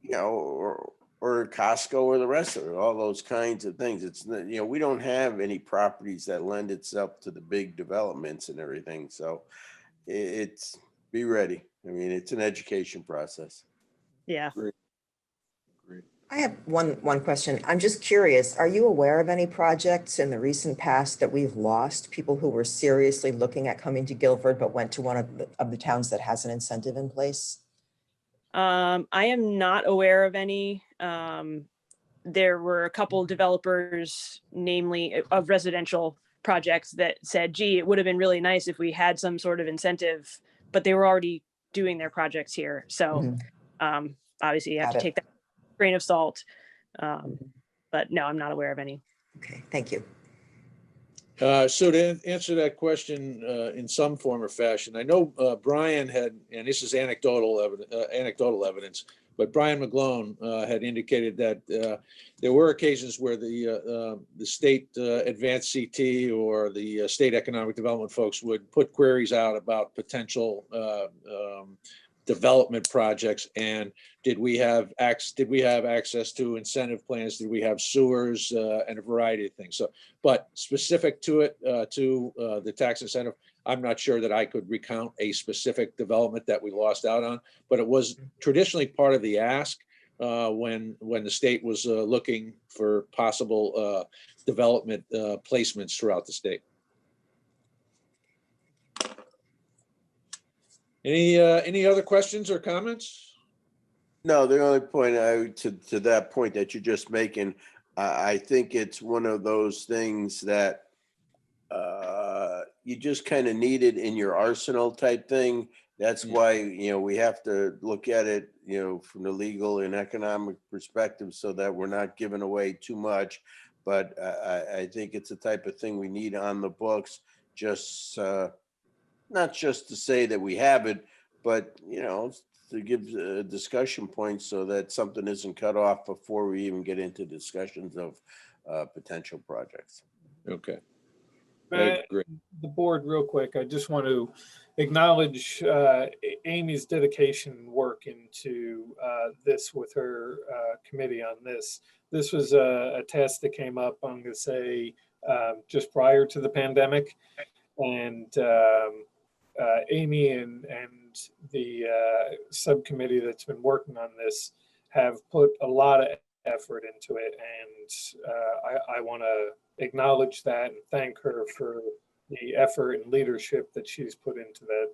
you know, or Costco or the rest of it, all those kinds of things. It's, we don't have any properties that lend itself to the big developments and everything. So it's, be ready. I mean, it's an education process. Yeah. Great. I have one question. I'm just curious, are you aware of any projects in the recent past that we've lost, people who were seriously looking at coming to Guilford but went to one of the towns that has an incentive in place? I am not aware of any. There were a couple developers, namely of residential projects, that said, gee, it would have been really nice if we had some sort of incentive, but they were already doing their projects here. So obviously you have Got to it. take that with a grain of salt. But no, I'm not aware of any. Okay, thank you. So to answer that question in some form or fashion, I know Brian had, and this is anecdotal evidence, but Brian McGlone had indicated that there were occasions where the state advanced CT or the state economic development folks would put queries out about potential development projects, and did we have access to incentive plans? Did we have sewers and a variety of things? So, but specific to it, to the tax incentive, I'm not sure that I could recount a specific development that we lost out on, but it was traditionally part of the ask when the state was looking for possible development placements throughout the state. Any other questions or comments? No, the only point to that point that you're just making, I think it's one of those things that you just kind of need it in your arsenal type thing. That's why, we have to look at it, from the legal and economic perspective so that we're not giving away too much. But I think it's the type of thing we need on the books, just not just to say that we have it, but, to give discussion points so that something isn't cut off before we even get into discussions of potential projects. Okay. The board, real quick, I just want to acknowledge Amy's dedication and work into this with her committee on this. This was a task that came up, I'm going to say, just prior to the pandemic. And Amy and the subcommittee that's been working on this have put a lot of effort into it. And I want to acknowledge that and thank her for the effort and leadership that she's put into that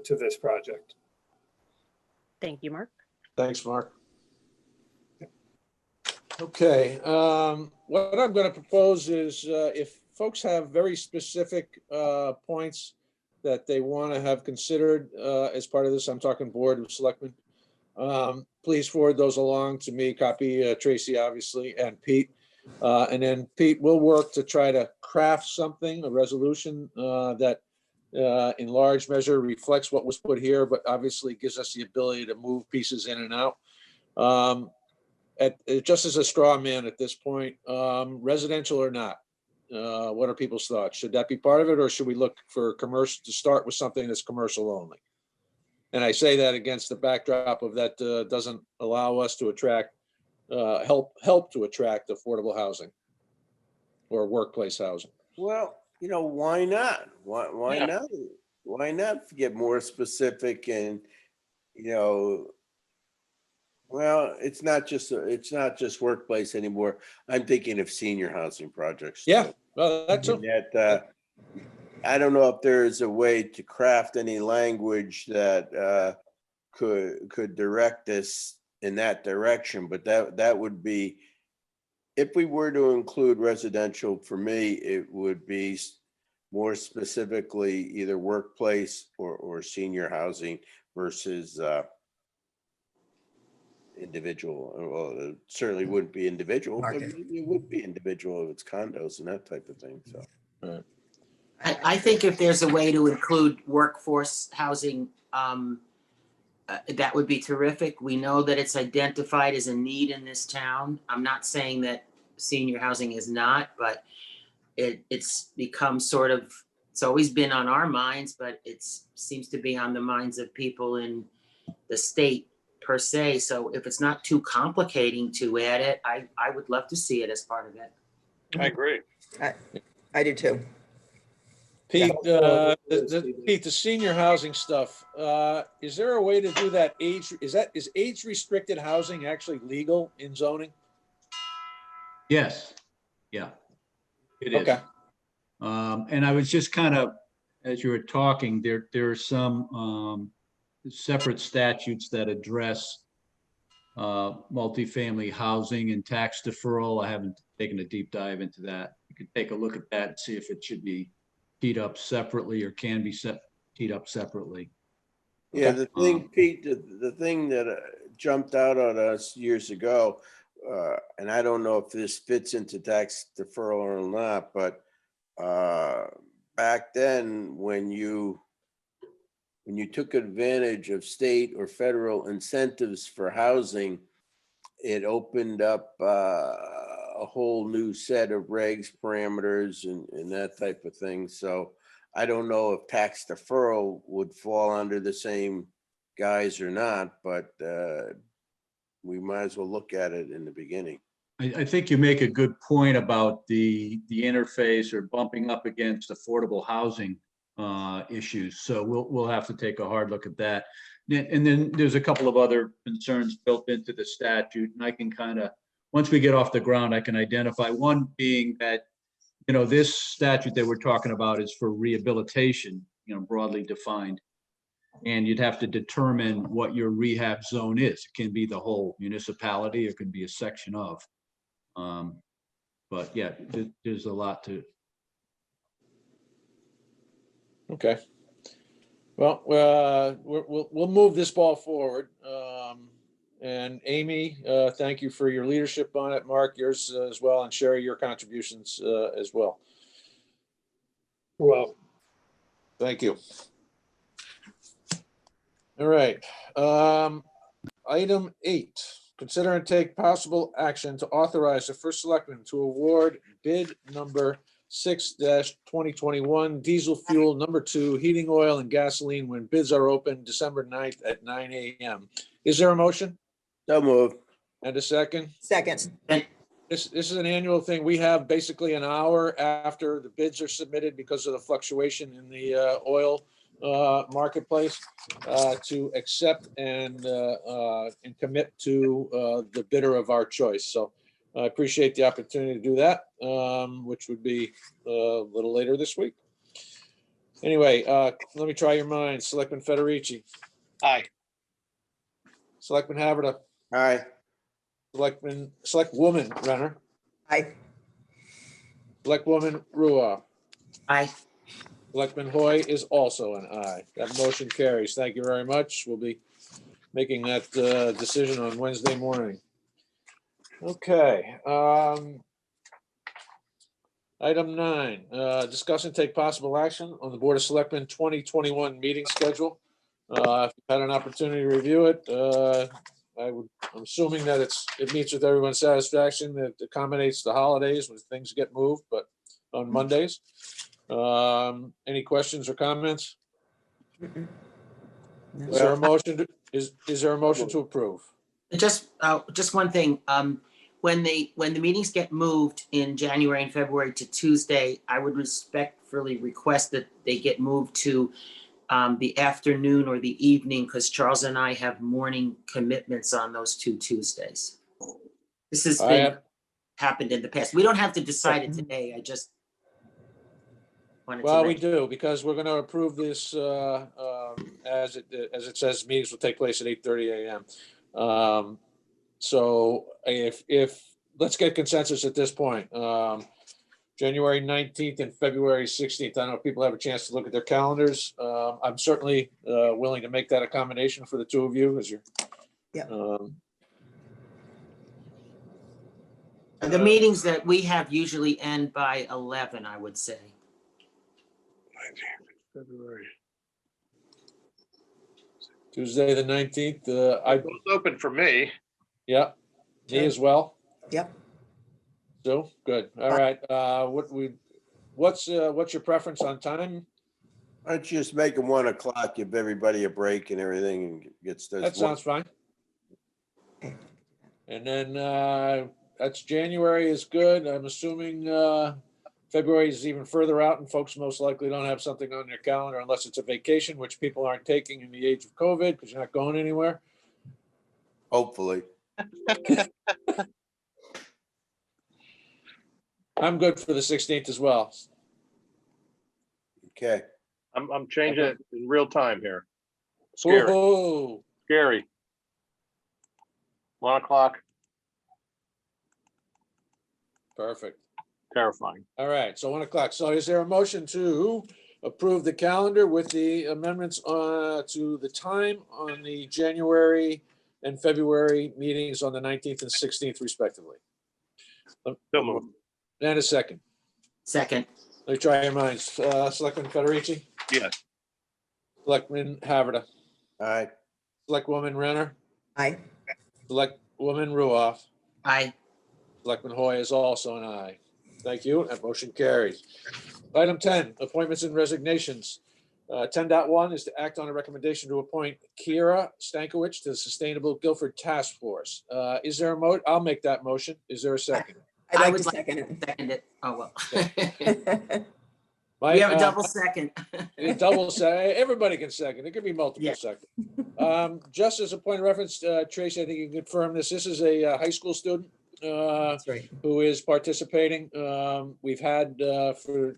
to this project. Thank you, Mark. Thanks, Mark. Okay, what I'm going to propose is if folks have very specific points that they want to have considered as part of this, I'm talking board of selectmen, please forward those along to me, copy Tracy, obviously, and Pete. And then Pete will work to try to craft something, a resolution that in large measure reflects what was put here, but obviously gives us the ability to move pieces in and out. Just as a straw man at this point, residential or not, what are people's thoughts? Should that be part of it, or should we look for commercial to start with something that's commercial only? And I say that against the backdrop of that doesn't allow us to attract help to attract affordable housing or workplace housing. Well, why not? Why not? Why not get more specific and, well, it's not just workplace anymore. I'm thinking of senior housing projects. Yeah, well, that's I don't know if there is a way to craft any language that could direct this in that direction, but that would be, if we were to include residential, for me, it would be more specifically either workplace or senior housing versus individual. Well, it certainly wouldn't be individual, but it would be individual if it's condos and that type of thing. So, right. I think if there's a way to include workforce housing, that would be terrific. We know that it's identified as a need in this town. I'm not saying that senior housing is not, but it's become sort of, it's always been on our minds, but it seems to be on the minds of people in the state per se. So if it's not too complicating to add it, I would love to see it as part of it. I agree. I do too. Pete, Yeah. Pete, the senior housing stuff, is there a way to do that is age restricted housing actually legal in zoning? Yes, yeah, it is. Okay. And I was just kind of, as you were talking, there are some separate statutes that address multifamily housing and tax deferral. I haven't taken a deep dive into that. You could take a look at that and see if it should be teed up separately or can be teed up separately. Yeah, the thing, Pete, the thing that jumped out on us years ago, and I don't know if this fits into tax deferral or not, but back then, when you took advantage of state or federal incentives for housing, it opened up a whole new set of regs, parameters, and that type of thing. So I don't know if tax deferral would fall under the same guise or not, but we might as well look at it in the beginning. I think you make a good point about the interface or bumping up against affordable housing issues. So we'll have to take a hard look at that. And then there's a couple of other concerns built into the statute, and I can kind of, once we get off the ground, I can identify one being that, you know, this statute that we're talking about is for rehabilitation, you know, broadly defined. And you'd have to determine what your rehab zone is. It can be the whole municipality, or it could be a section of. But yeah, there's a lot to. Okay. Well, we'll move this ball forward. And Amy, thank you for your leadership on it. Mark, yours as well, and Sherry, your contributions as well. Well, thank you. All right. Item 8, consider and take possible action to authorize the first selectman to award bid number 6-2021 diesel fuel number 2 heating oil and gasoline when bids are open December 9th at 9 a.m. Is there a motion? So moved. And a second? Second. This is an annual thing. We have basically an hour after the bids are submitted because of the fluctuation in the oil marketplace to accept and commit to the bidder of our choice. So I appreciate the opportunity to do that, which would be a little later this week. Anyway, let me try your minds. Selectman Federici, Aye. Selectman Haverda, Aye. Selectwoman Renner, Aye. Selectwoman Ruoff. Aye. Selectman Hoy is also an aye. That motion carries. Thank you very much. We'll be making that decision on Wednesday morning. Okay. Item 9, discuss and take possible action on the Board of Selectmen 2021 meeting schedule. If you've had an opportunity to review it, I'm assuming that it meets with everyone's satisfaction, that it accommodates the holidays when things get moved, but on Mondays. Any questions or comments? Is there a motion is there a motion to approve? Just one thing. When the meetings get moved in January and February to Tuesday, I would respectfully request that they get moved to the afternoon or the evening, because Charles and I have morning commitments on those 2 Tuesdays. This has happened in the past. We don't have to decide it today. I just wanted to. Well, we do, because we're going to approve this as it says, meetings will take place at 8:30 a.m. So if let's get consensus at this point. January 19th and February 16th. I don't know if people have a chance to look at their calendars. I'm certainly willing to make that accommodation for the two of you as you're. Yeah. The meetings that we have usually end by 11, I would say. February. Tuesday, the 19th. It's open for me. Yeah, me as well. Yep. So good. All right. What's your preference on time? Why don't you just make them 1 o'clock, give everybody a break and everything and get started. That sounds fine. And then that's January is good. I'm assuming February is even further out, and folks most likely don't have something on their calendar unless it's a vacation, which people aren't taking in the age of COVID because you're not going anywhere. Hopefully. I'm good for the 16th as well. Okay. I'm changing it in real time here. Scary, Whoa. scary. 1 o'clock, Perfect. terrifying. All right, so 1 o'clock. So is there a motion to approve the calendar with the amendments to the time on the January and February meetings on the 19th and 16th respectively? So moved. And a second. Second, Let me try your minds. Selectman Federici, Yes. Selectman Haverda, Aye. Selectwoman Renner, Aye. Selectwoman Ruoff, aye. Selectman Hoy is also an aye. Thank you. That motion carries. Item 10, appointments and resignations. 10.1 is to act on a recommendation to appoint Kira Stankiewicz to the Sustainable Guilford Task Force. Is there a I'll make that motion. Is there a second? I'd I like would to second it. Second it. Oh, well. My, We have a double second. everybody can second. It could be multiple Yeah. seconds. Just as a point of reference, Tracy, I think you can confirm this. This is a high school student That's right. who is participating. We've had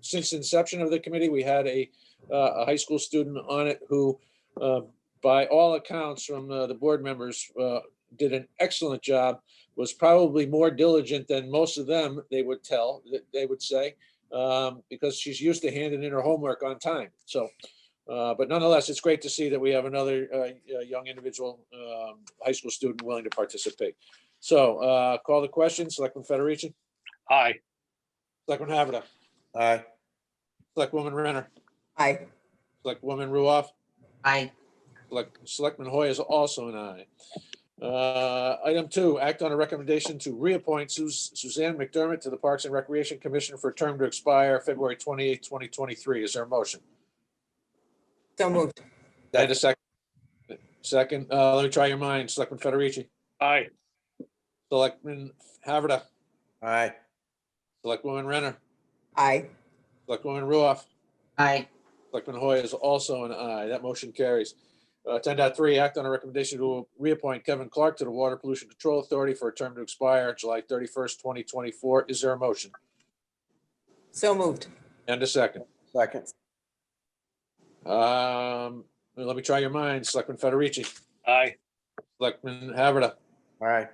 since inception of the committee, we had a high school student on it who, by all accounts from the board members, did an excellent job. Was probably more diligent than most of them. They would say. Because she's used to handing in her homework on time. So, but nonetheless, it's great to see that we have another young individual, high school student willing to participate. So call the question. Selectman Federici, Aye. Selectman Haverda, Aye. Selectwoman Renner, Aye. Selectwoman Ruoff, Aye. Selectman Hoy is also an aye. Item 2, act on a recommendation to reappoint Suzanne McDermott to the Parks and Recreation Commission for a term to expire February 28, 2023. Is there a motion? So moved. And a second. Second, let me try your minds. Selectman Federici, Aye. Selectman Haverda, Aye. Selectwoman Renner, Aye. Selectwoman Ruoff, Aye. Selectman Hoy is also an aye. That motion carries. 10.3, act on a recommendation to reappoint Kevin Clark to the Water Pollution Control Authority for a term to expire July 31st, 2024. Is there a motion? So moved. And a second. Second. Let me try your minds. Selectman Federici, Aye. Selectman Haverda, Aye.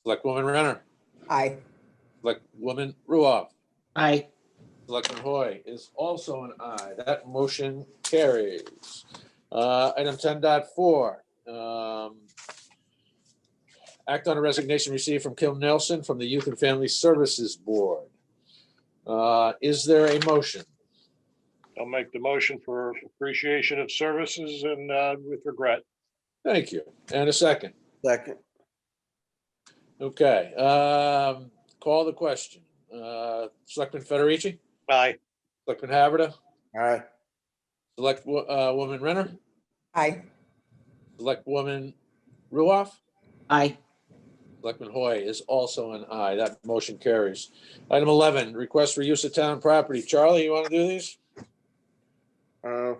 Selectwoman Renner, Aye. Selectwoman Ruoff, Aye. Selectman Hoy is also an aye. That motion carries. Item 10.4. Act on a resignation received from Kim Nelson from the Youth and Family Services Board. Is there a motion? I'll make the motion for appreciation of services and with regret. Thank you. And a second. Second. Okay. Call the question. Selectman Federici, Aye. Selectman Haverda, Aye. Woman Renner, Aye. Selectwoman Ruoff, Aye. Selectman Hoy is also an aye. That motion carries. Item 11, request for use of town property. Charlie, you want to do these? Do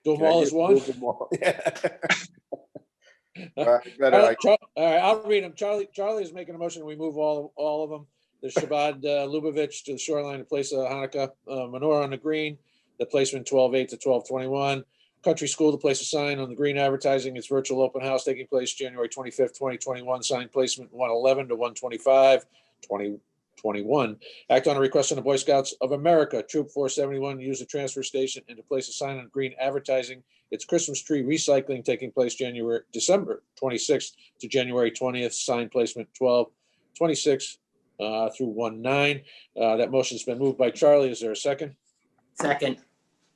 them all as one? Yeah. All right, I'll read them. Charlie is making a motion. We move all of them. The Shabbat Lubavitch to the shoreline in place of Hanukkah menorah on the green. The placement 12/8 to 12/21. Country School to place a sign on the green advertising its virtual open house taking place January 25th, 2021. Sign placement 111 to 125, 2021. Act on a request from the Boy Scouts of America, Troop 471, to use the transfer station and to place a sign on green advertising its Christmas tree recycling taking place December 26th to January 20th. Sign placement 12/26 through 1/9. That motion's been moved by Charlie. Is there a second? Second.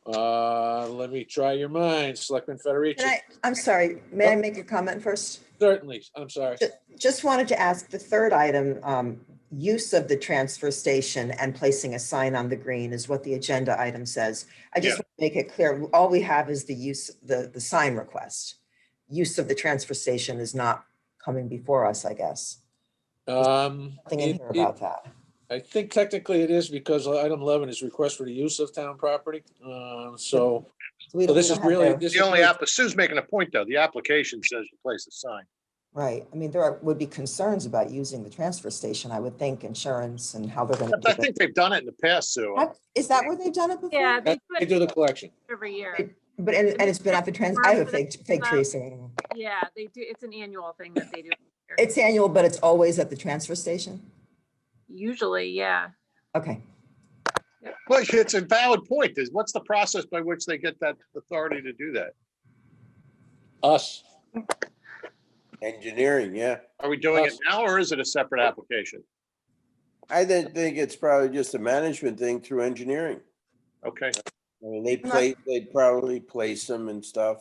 Let me try your minds. Selectman Federici. I'm sorry, may I make a comment first? Certainly. I'm sorry. Just wanted to ask the third item, use of the transfer station and placing a sign on the green is what the agenda item says. I just want to make it clear, all we have is the use, the sign request. Use of the transfer station is not coming before us, I guess. Nothing in it- here about that. I think technically it is because item 11 is request for the use of town property. So We so this don't is have really, their- this The is only really, Sue's making a point, though. The application says replace the sign. Right. I mean, would be concerns about using the transfer station, I would think, insurance and how they're going to I do it. think they've done it in the past, Sue. Is that where they've done it before? Yeah, they they do the collection. every year. And it's been at the I have a fake tree, so Yeah, they do. It's an annual thing that they do. it's annual, but it's always at the transfer station? Usually, yeah. Okay. Well, it's a valid point. What's the process by which they get that authority to do that? Us. Engineering, yeah. Are we doing it Us. now, or is it a separate application? I think it's probably just a management thing through engineering. Okay. I mean, they'd probably place them and stuff.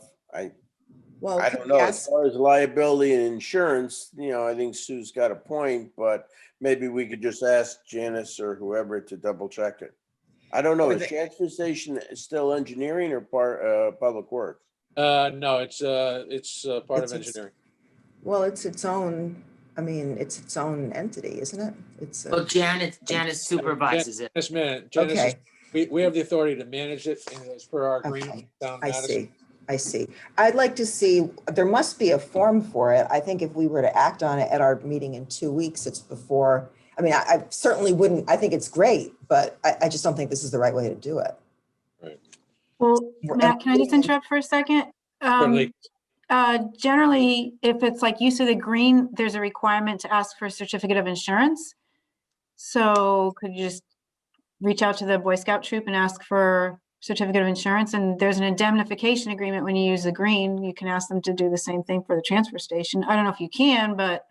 Well, I could don't we know, as ask- far as liability and insurance, I think Sue's got a point, but maybe we could just ask Janice or whoever to double check it. I don't know, Would is they- transfer station still engineering or public works? No, it's part of It's- engineering. Well, it's its own, I mean, it's its own entity, isn't it? It's, Well, Janice supervises it. Janice, okay, we have the authority to manage it as per our agreement. okay. with Town I Madison. see. I'd like to see, there must be a form for it. I think if we were to act on it at our meeting in 2 weeks, it's before, I mean, I certainly wouldn't, I think it's great, but I just don't think this is the right way to do it. Well, Matt, can I just interrupt for a second? Certainly. Generally, if it's like use of the green, there's a requirement to ask for a certificate of insurance. So could you just reach out to the Boy Scout troop and ask for certificate of insurance? And there's an indemnification agreement when you use the green. You can ask them to do the same thing for the transfer station. I don't know if you can, but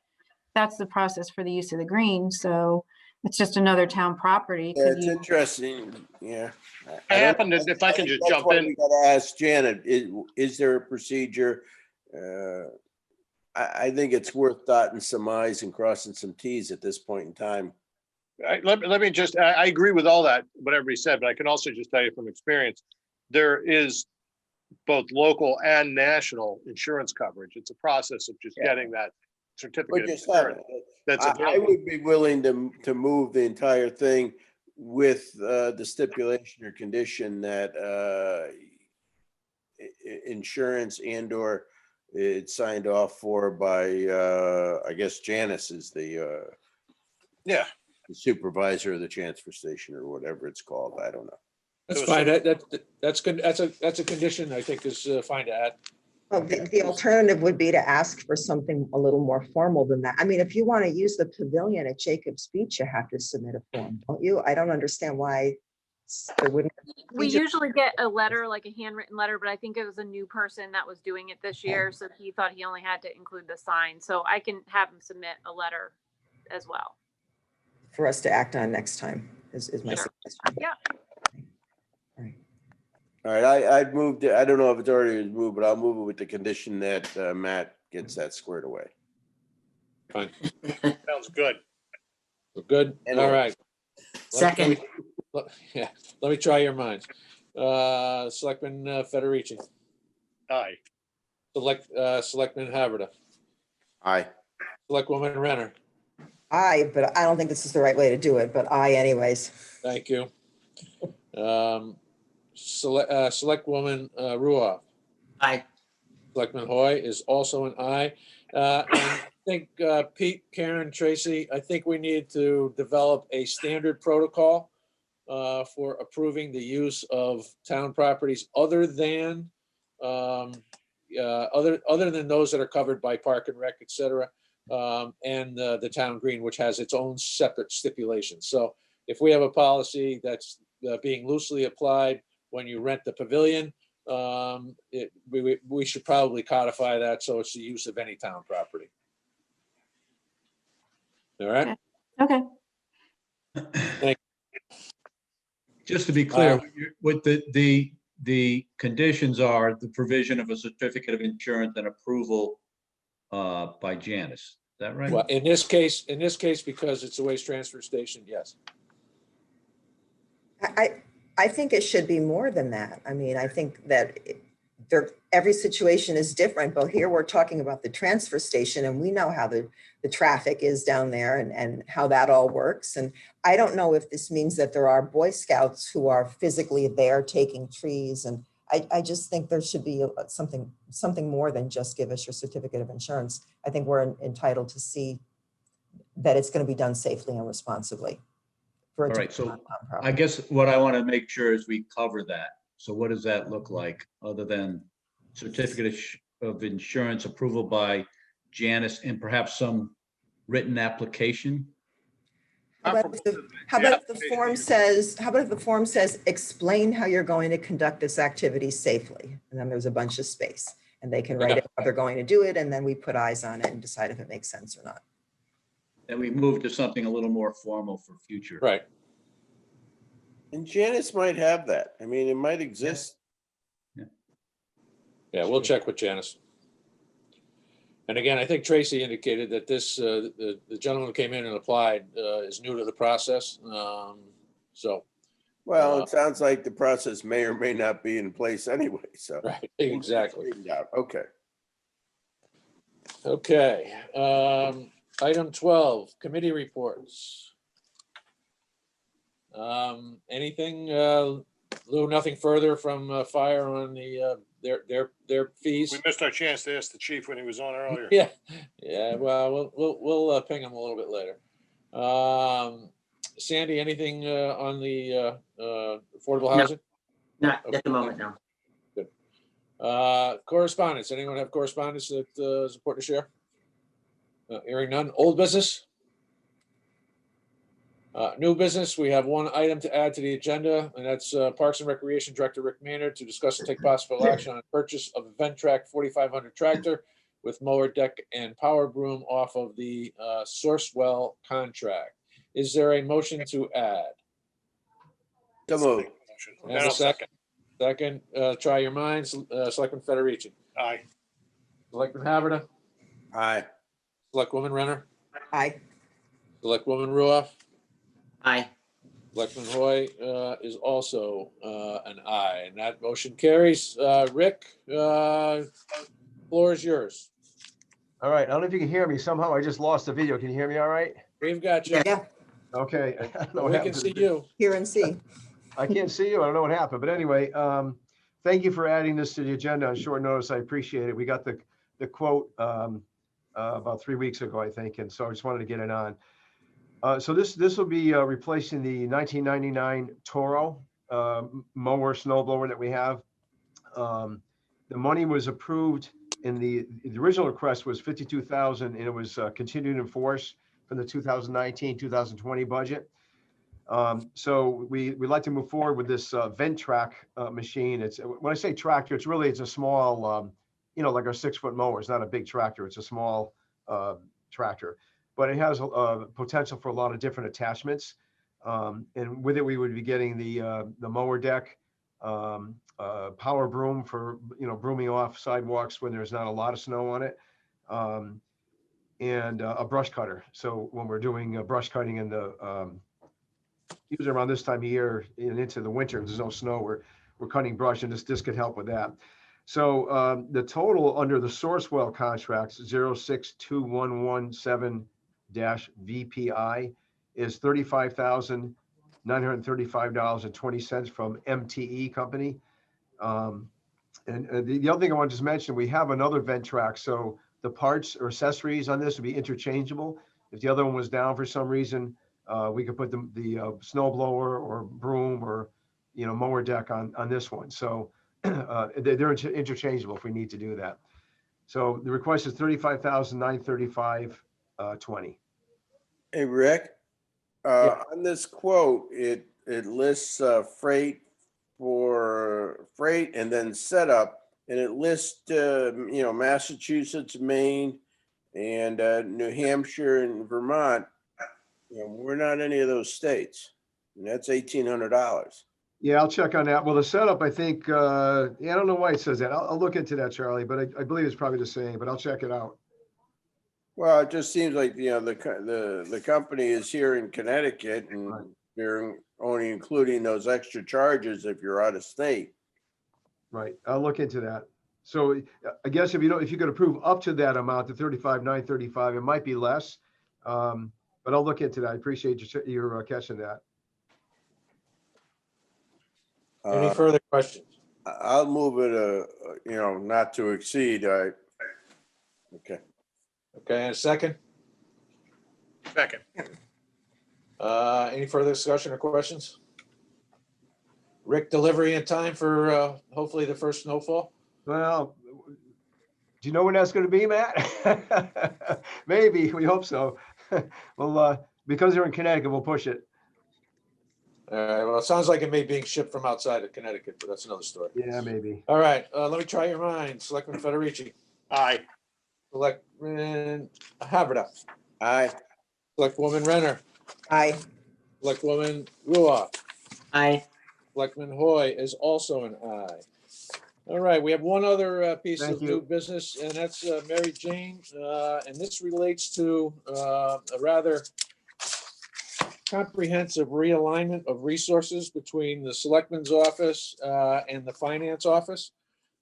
that's the process for the use of the green. So it's just another town property. Yeah, Could it's you? interesting, yeah. I don't happen to, know. if I can think just that's jump why in. We gotta ask Janet, is there a procedure? I think it's worth dotting some i's and crossing some t's at this point in time. Let me just, I agree with all that, what everybody said, but I can also just tell you from experience, there is both local and national insurance coverage. It's a process of just getting that We're certificate of just having insurance. it. That's I available. would be willing to move the entire thing with the stipulation or condition that insurance and/or it's signed off for by, I guess Janice is the supervisor of the transfer station or whatever it's called. I don't know. That's So- fine. That's good. That's a condition I think is fine to add. Well, the alternative would be to ask for something a little more formal than that. I mean, if you want to use the pavilion at Jacob's Beach, you have to submit a form, don't you? I don't understand why there wouldn't. We just- usually get a letter, like a handwritten letter, but I think it was a new person that was doing it this year. So he thought he only had to include the sign. So I can have him submit a letter as well. For us to act on next time is my Sure. suggestion. Yeah. All right. All right, I'd moved it. I don't know if it's already been moved, but I'll move it with the condition that Matt gets that squared away. Fine. Sounds good. We're good. Anyway. All right. Second. Yeah, let me try your minds. Selectman Federici, Aye. Selectman Haverda, Aye. Selectwoman Renner. Aye, but I don't think this is the right way to do it, but aye anyways. Thank you. Selectwoman Ruoff. Aye. Selectman Hoy is also an aye. And I think Pete, Karen, Tracy, I think we need to develop a standard protocol for approving the use of town properties other than those that are covered by Park and Rec, et cetera, and the town green, which has its own separate stipulations. So if we have a policy that's being loosely applied when you rent the pavilion, we should probably codify that so it's the use of any town property. All right. Okay. Just to be clear, what the conditions are, the provision of a certificate of insurance and approval by Janice. Is that right? Well, in this case, because it's a waste transfer station, yes. I think it should be more than that. I mean, I think that every situation is different, but here we're talking about the transfer station and we know how the traffic is down there and how that all works. And I don't know if this means that there are Boy Scouts who are physically there taking trees. And I just think there should be something more than just give us your certificate of insurance. I think we're entitled to see that it's going to be done safely and responsibly. All right, so I guess what I want to make sure is we cover that. So what does that look like other than certificate of insurance approval by Janice and perhaps some written application? How about if the form says, explain how you're going to conduct this activity safely? And then there's a bunch of space and they can write it how they're going to do it. And then we put eyes on it and decide if it makes sense or not. And we move to something a little more formal for future. Right. And Janice might have that. I mean, it might exist. Yeah, we'll check with Janice. And again, I think Tracy indicated that this, the gentleman who came in and applied is new to the process. So. Well, it sounds like the process may or may not be in place anyway, so. Right, exactly. Okay. Okay. Item 12, committee reports. Anything, Lou, nothing further from fire on the their fees? We missed our chance to ask the chief when he was on earlier. Yeah. Well, we'll ping him a little bit later. Sandy, anything on the affordable housing? Not at the moment, no. Good. Correspondence. Anyone have correspondence that is important to share? Hearing none. Old business. New business, we have one item to add to the agenda, and that's Parks and Recreation Director Rick Maynard to discuss and take possible action on the purchase of a Ventrac 4500 tractor with mower deck and power broom off of the Sourcewell contract. Is there a motion to add? So moved. And a second. Second, try your minds. Selectman Federici. Aye. Selectman Haverda. Aye. Selectwoman Renner. Aye. Selectwoman Ruoff. Aye. Selectman Hoy is also an aye, and that motion carries. Rick, floor is yours. All right, I don't know if you can hear me. Somehow I just lost the video. Can you hear me all right? We've got you. Yeah, Okay. I don't know what We happened can to see the- you. hear and see. I can't see you. I don't know what happened, but anyway, thank you for adding this to the agenda on short notice. I appreciate it. We got the quote about 3 weeks ago, I think, and so I just wanted to get it on. So this will be replacing the 1999 Toro mower, snow blower that we have. The money was approved in the original request was 52,000, and it was continued in force from the 2019-2020 budget. So we'd like to move forward with this Ventrac machine. It's, when I say tractor, it's a small, like our 6-foot mower. It's not a big tractor. It's a small tractor, but it has potential for a lot of different attachments. And with it, we would be getting the mower deck, power broom for, brooming off sidewalks when there's not a lot of snow on it, and a brush cutter. So when we're doing brush cutting in the, usually around this time of year and into the winter, there's no snow, we're cutting brush, and this could help with that. So the total under the Sourcewell contracts 062117-VPI is $35,935.20 from MTE Company. And the other thing I want to just mention, we have another Ventrac, so the parts or accessories on this would be interchangeable. If the other one was down for some reason, we could put the snow blower or broom or mower deck on this one. So they're interchangeable if we need to do that. So the request is $35,935.20. Hey, Rick, Yeah. on this quote, it lists freight and then setup, and it lists, Massachusetts, Maine, and New Hampshire and Vermont. We're not any of those states, and that's $1,800. Yeah, I'll check on that. Well, the setup, I think, I don't know why it says that. I'll look into that, Charlie, but I believe it's probably the same, but I'll check it out. Well, it just seems like, the company is here in Connecticut, and Right. they're only including those extra charges if you're out of state. Right. I'll look into that. So I guess if you could approve up to that amount, the 35,935, it might be less. But I'll look into that. I appreciate your catching that. Any further questions? I'll move it, not to exceed. Okay. Okay, and a second? Second. Any further discussion or questions? Rick, delivery in time for hopefully the first snowfall? Well, do you know when that's going to be, Matt? Maybe. We hope so. Well, because they're in Connecticut, we'll push it. All right, well, it sounds like it may be being shipped from outside of Connecticut, but that's another story. Yeah, maybe. All right, let me try your minds. Selectman Federici, Aye. Selectman Haverda, Aye. Selectwoman Renner, Aye. Selectwoman Ruoff, Aye. Selectman Hoy is also an aye. All right, we have one other piece Thank of you. new business, and that's Mary Jane. And this relates to a rather comprehensive realignment of resources between the Selectman's office and the Finance office.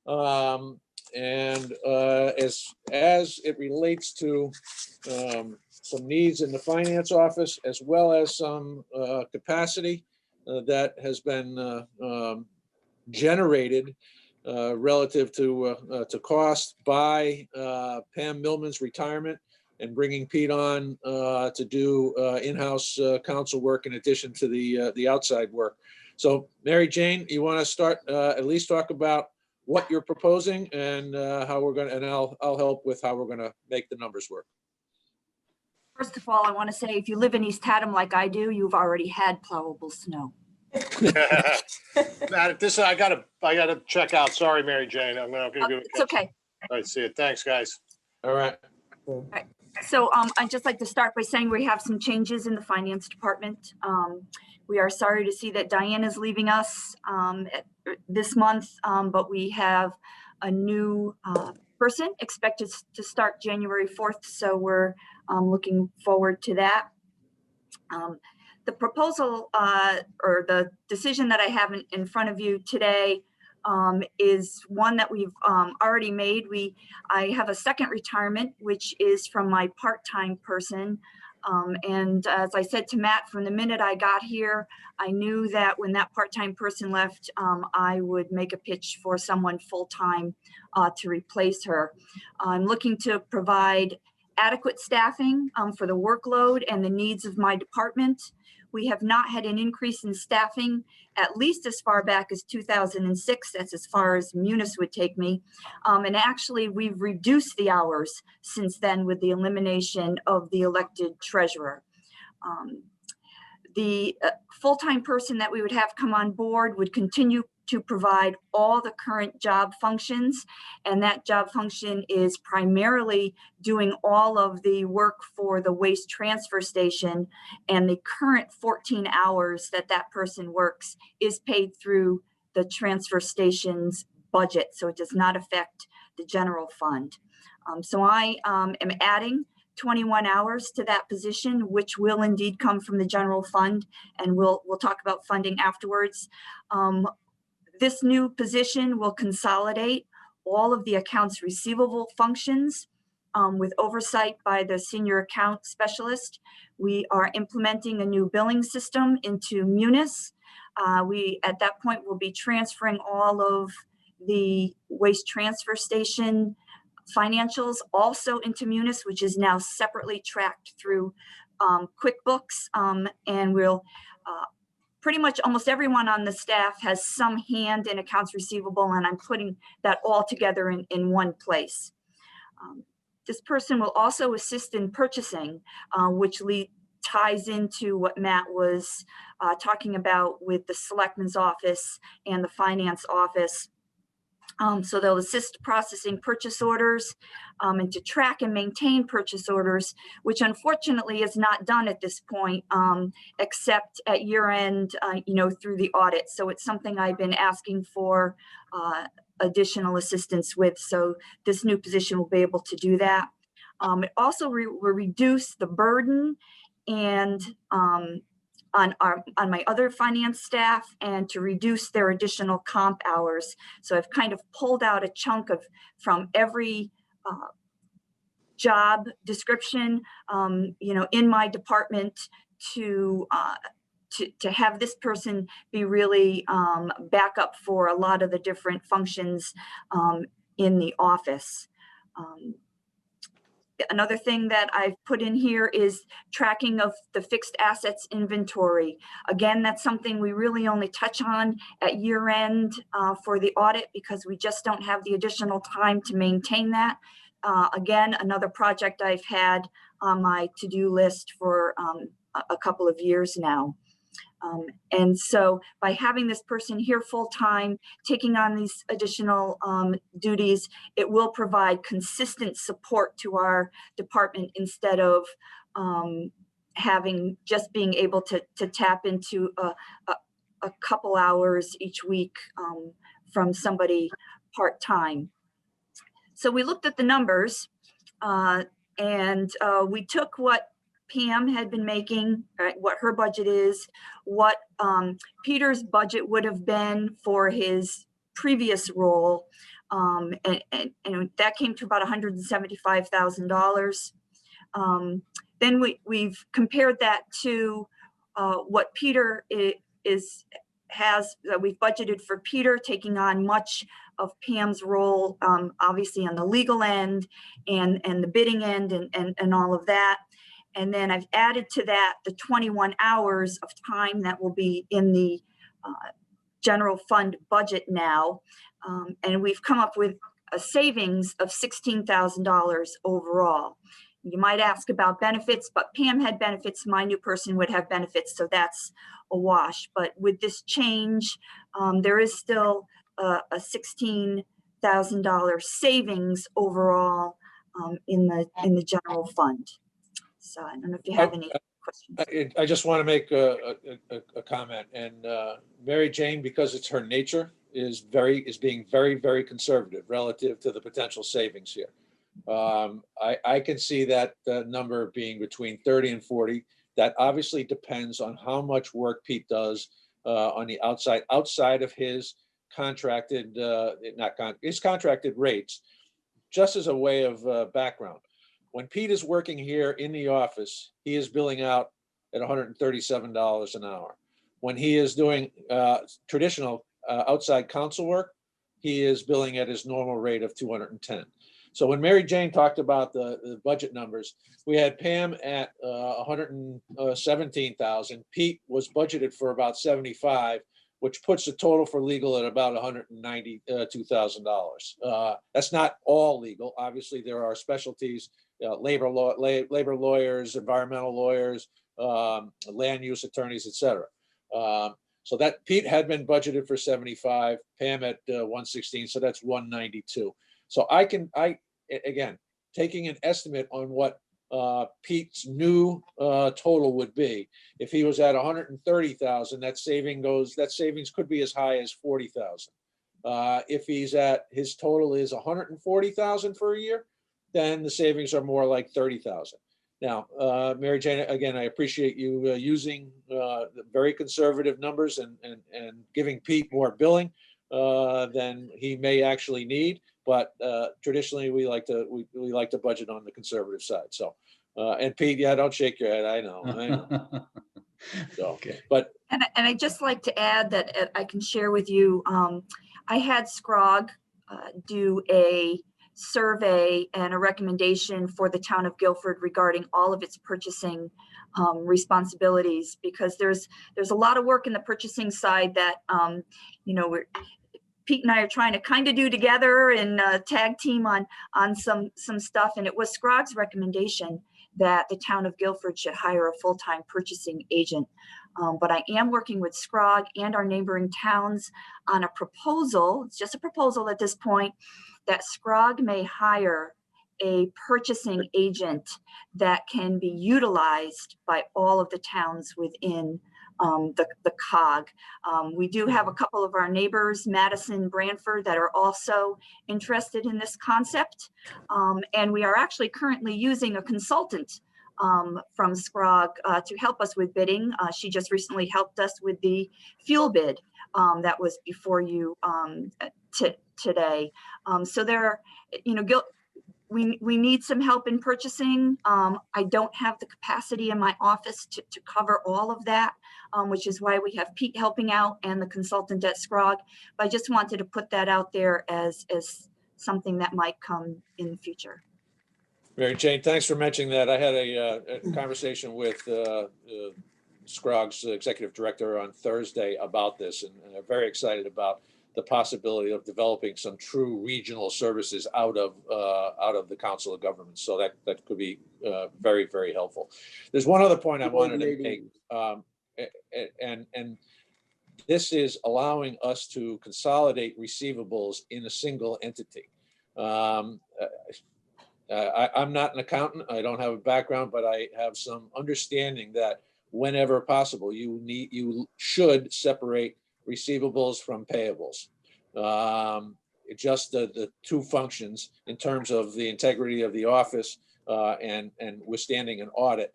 And as it relates to some needs in the Finance office, as well as some capacity that has been generated relative to cost by Pam Millman's retirement and bringing Pete on to do in-house council work in addition to the outside work. So Mary Jane, you want to start at least talk about what you're proposing and how we're going to, and I'll help with how we're going to make the numbers work. First of all, I want to say if you live in East Haddam like I do, you've already had plowable snow. Matt, I gotta check out. Sorry, Mary Jane. I'm gonna give it. It's okay. All right, see you. Thanks, guys. All right. So I'd just like to start by saying we have some changes in the finance department. We are sorry to see that Diane is leaving us this month, but we have a new person expected to start January 4th. So we're looking forward to that. The proposal or the decision that I have in front of you today is one that we've already made. I have a second retirement, which is from my part-time person. And as I said to Matt, from the minute I got here, I knew that when that part-time person left, I would make a pitch for someone full-time to replace her. I'm looking to provide adequate staffing for the workload and the needs of my department. We have not had an increase in staffing at least as far back as 2006. That's as far as Munis would take me. And actually, we've reduced the hours since then with the elimination of the elected treasurer. The full-time person that we would have come on board would continue to provide all the current job functions. And that job function is primarily doing all of the work for the waste transfer station. And the current 14 hours that that person works is paid through the transfer station's budget. So it does not affect the general fund. So I am adding 21 hours to that position, which will indeed come from the general fund. And we'll talk about funding afterwards. This new position will consolidate all of the accounts receivable functions with oversight by the senior account specialist. We are implementing a new billing system into Munis. We, at that point, will be transferring all of the waste transfer station financials also into Munis, which is now separately tracked through QuickBooks. And we'll pretty much almost everyone on the staff has some hand in accounts receivable, and I'm putting that all together in one place. This person will also assist in purchasing, which ties into what Matt was talking about with the Selectmen's office and the Finance office. So they'll assist processing purchase orders and to track and maintain purchase orders, which unfortunately is not done at this point, except at year end, through the audit. So it's something I've been asking for additional assistance with. So this new position will be able to do that. It also will reduce the burden and on my other finance staff and to reduce their additional comp hours. So I've kind of pulled out a chunk from every job description, in my department to have this person be really backup for a lot of the different functions in the office. Another thing that I've put in here is tracking of the fixed assets inventory. Again, that's something we really only touch on at year end for the audit because we just don't have the additional time to maintain that. Again, another project I've had on my to-do list for a couple of years now. And so by having this person here full-time, taking on these additional duties, it will provide consistent support to our department instead of being able to tap into a couple hours each week from somebody part-time. So we looked at the numbers and we took what Pam had been making, right, what her budget is, what Peter's budget would have been for his previous role, and that came to about $175,000. Then we've compared that to what Peter we've budgeted for Peter, taking on much of Pam's role, obviously on the legal end and the bidding end and all of that. And then I've added to that the 21 hours of time that will be in the general fund budget now. And we've come up with a savings of $16,000 overall. You might ask about benefits, but Pam had benefits, my new person would have benefits, so that's a wash. But with this change, there is still a $16,000 savings overall in the general fund. So I don't know if you have any questions. I just want to make a comment. And Mary Jane, because it's her nature, is being very, very conservative relative to the potential savings here. I can see that number being between 30 and 40. That obviously depends on how much work Pete does on the outside of his contracted, his contracted rates. Just as a way of background, when Pete is working here in the office, he is billing out at $137 an hour. When he is doing traditional outside counsel work, he is billing at his normal rate of $210. So when Mary Jane talked about the budget numbers, we had Pam at $117,000. Pete was budgeted for about 75, which puts the total for legal at about $192,000. That's not all legal. Obviously, there are specialties, labor lawyers, environmental lawyers, land use attorneys, et cetera. So that Pete had been budgeted for 75, Pam at 116, so that's 192. So again, taking an estimate on what Pete's new total would be, if he was at 130,000, that savings could be as high as 40,000. If his total is 140,000 for a year, then the savings are more like 30,000. Now, Mary Jane, again, I appreciate you using the very conservative numbers and giving Pete more billing than he may actually need. But traditionally, we like to budget on the conservative side. So, and Pete, yeah, don't shake your head. I know. So, Okay. but and I'd just like to add that I can share with you. I had Scrog do a survey and a recommendation for the town of Guilford regarding all of its purchasing responsibilities, because there's a lot of work in the purchasing side that Pete and I are trying to kind of do together and tag team on some stuff. And it was Scrog's recommendation that the town of Guilford should hire a full-time purchasing agent. But I am working with Scrog and our neighboring towns on a proposal. It's just a proposal at this point, that Scrog may hire a purchasing agent that can be utilized by all of the towns within the COG. We do have a couple of our neighbors, Madison, Branford, that are also interested in this concept. And we are actually currently using a consultant from Scrog to help us with bidding. She just recently helped us with the fuel bid that was before you today. So there, you know, we need some help in purchasing. I don't have the capacity in my office to cover all of that, which is why we have Pete helping out and the consultant at Scrog. But I just wanted to put that out there as something that might come in the future. Mary Jane, thanks for mentioning that. I had a conversation with Scrog's executive director on Thursday about this, and I'm very excited about the possibility of developing some true regional services out of the Council of Governments. So that could be very, very helpful. There's one other point I wanted to make, and this is allowing us to consolidate receivables in a single entity. I'm not an accountant. I don't have a background, but I have some understanding that whenever possible, you should separate receivables from payables. Just the two functions in terms of the integrity of the office and withstanding an audit,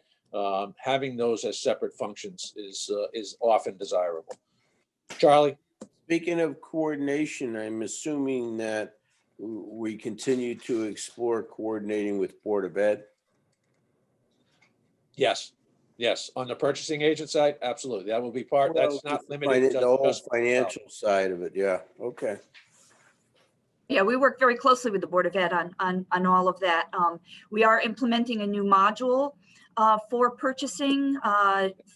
having those as separate functions is often desirable. Charlie? Speaking of coordination, I'm assuming that we continue to explore coordinating with Board of Ed. Yes. On the purchasing agent side, absolutely. That will be part, that's not limited to The whole just financial side of it, yeah, okay. Yeah, we work very closely with the Board of Ed on all of that. We are implementing a new module for purchasing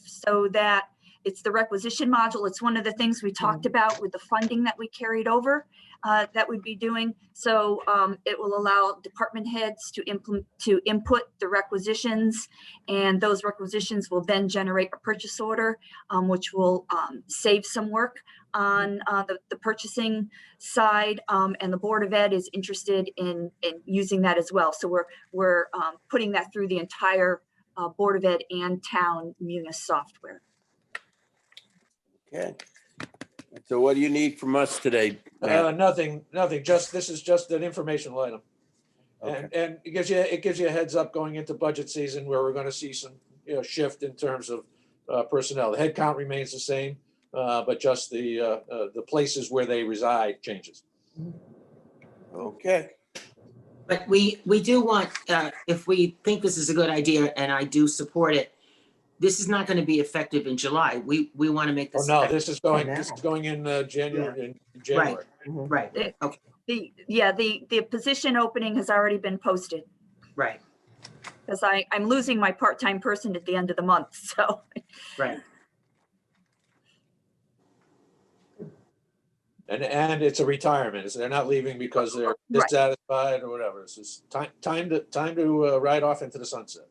so that it's the requisition module. It's one of the things we talked about with the funding that we carried over that we'd be doing. So it will allow department heads to input the requisitions, and those requisitions will then generate a purchase order, which will save some work on the purchasing side, and the Board of Ed is interested in using that as well. So we're putting that through the entire Board of Ed and town Munis software. Okay. So what do you need from us today, Matt? nothing. This is just an informational item. Okay. And it gives you a heads up going into budget season where we're going to see some shift in terms of personnel. The head count remains the same, but just the places where they reside changes. Okay. But we do want, if we think this is a good idea, and I do support it, this is not going to be effective in July. We want to make this. Oh, no, this is going in January. In January. Right. Okay. The position opening has already been posted. Right. Because I'm losing my part-time person at the end of the month, so. Right. And it's a retirement. They're not leaving because they're dissatisfied or whatever. It's just time to ride off into the sunset.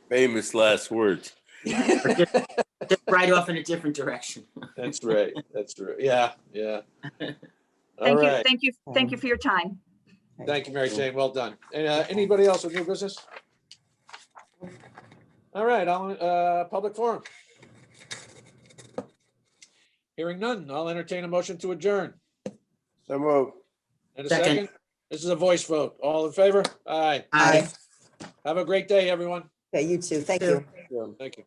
Famous last words. Just ride off in a different direction. That's right. Yeah. Thank you for your time. Thank you, Mary Jane. Well done. Anybody else with new business? All right, public forum. Hearing none, I'll entertain a motion to adjourn. So moved. And a second. This is a voice vote. All in favor? Aye. Aye. Have a great day, everyone. Okay, you too. Thank you. Thank you.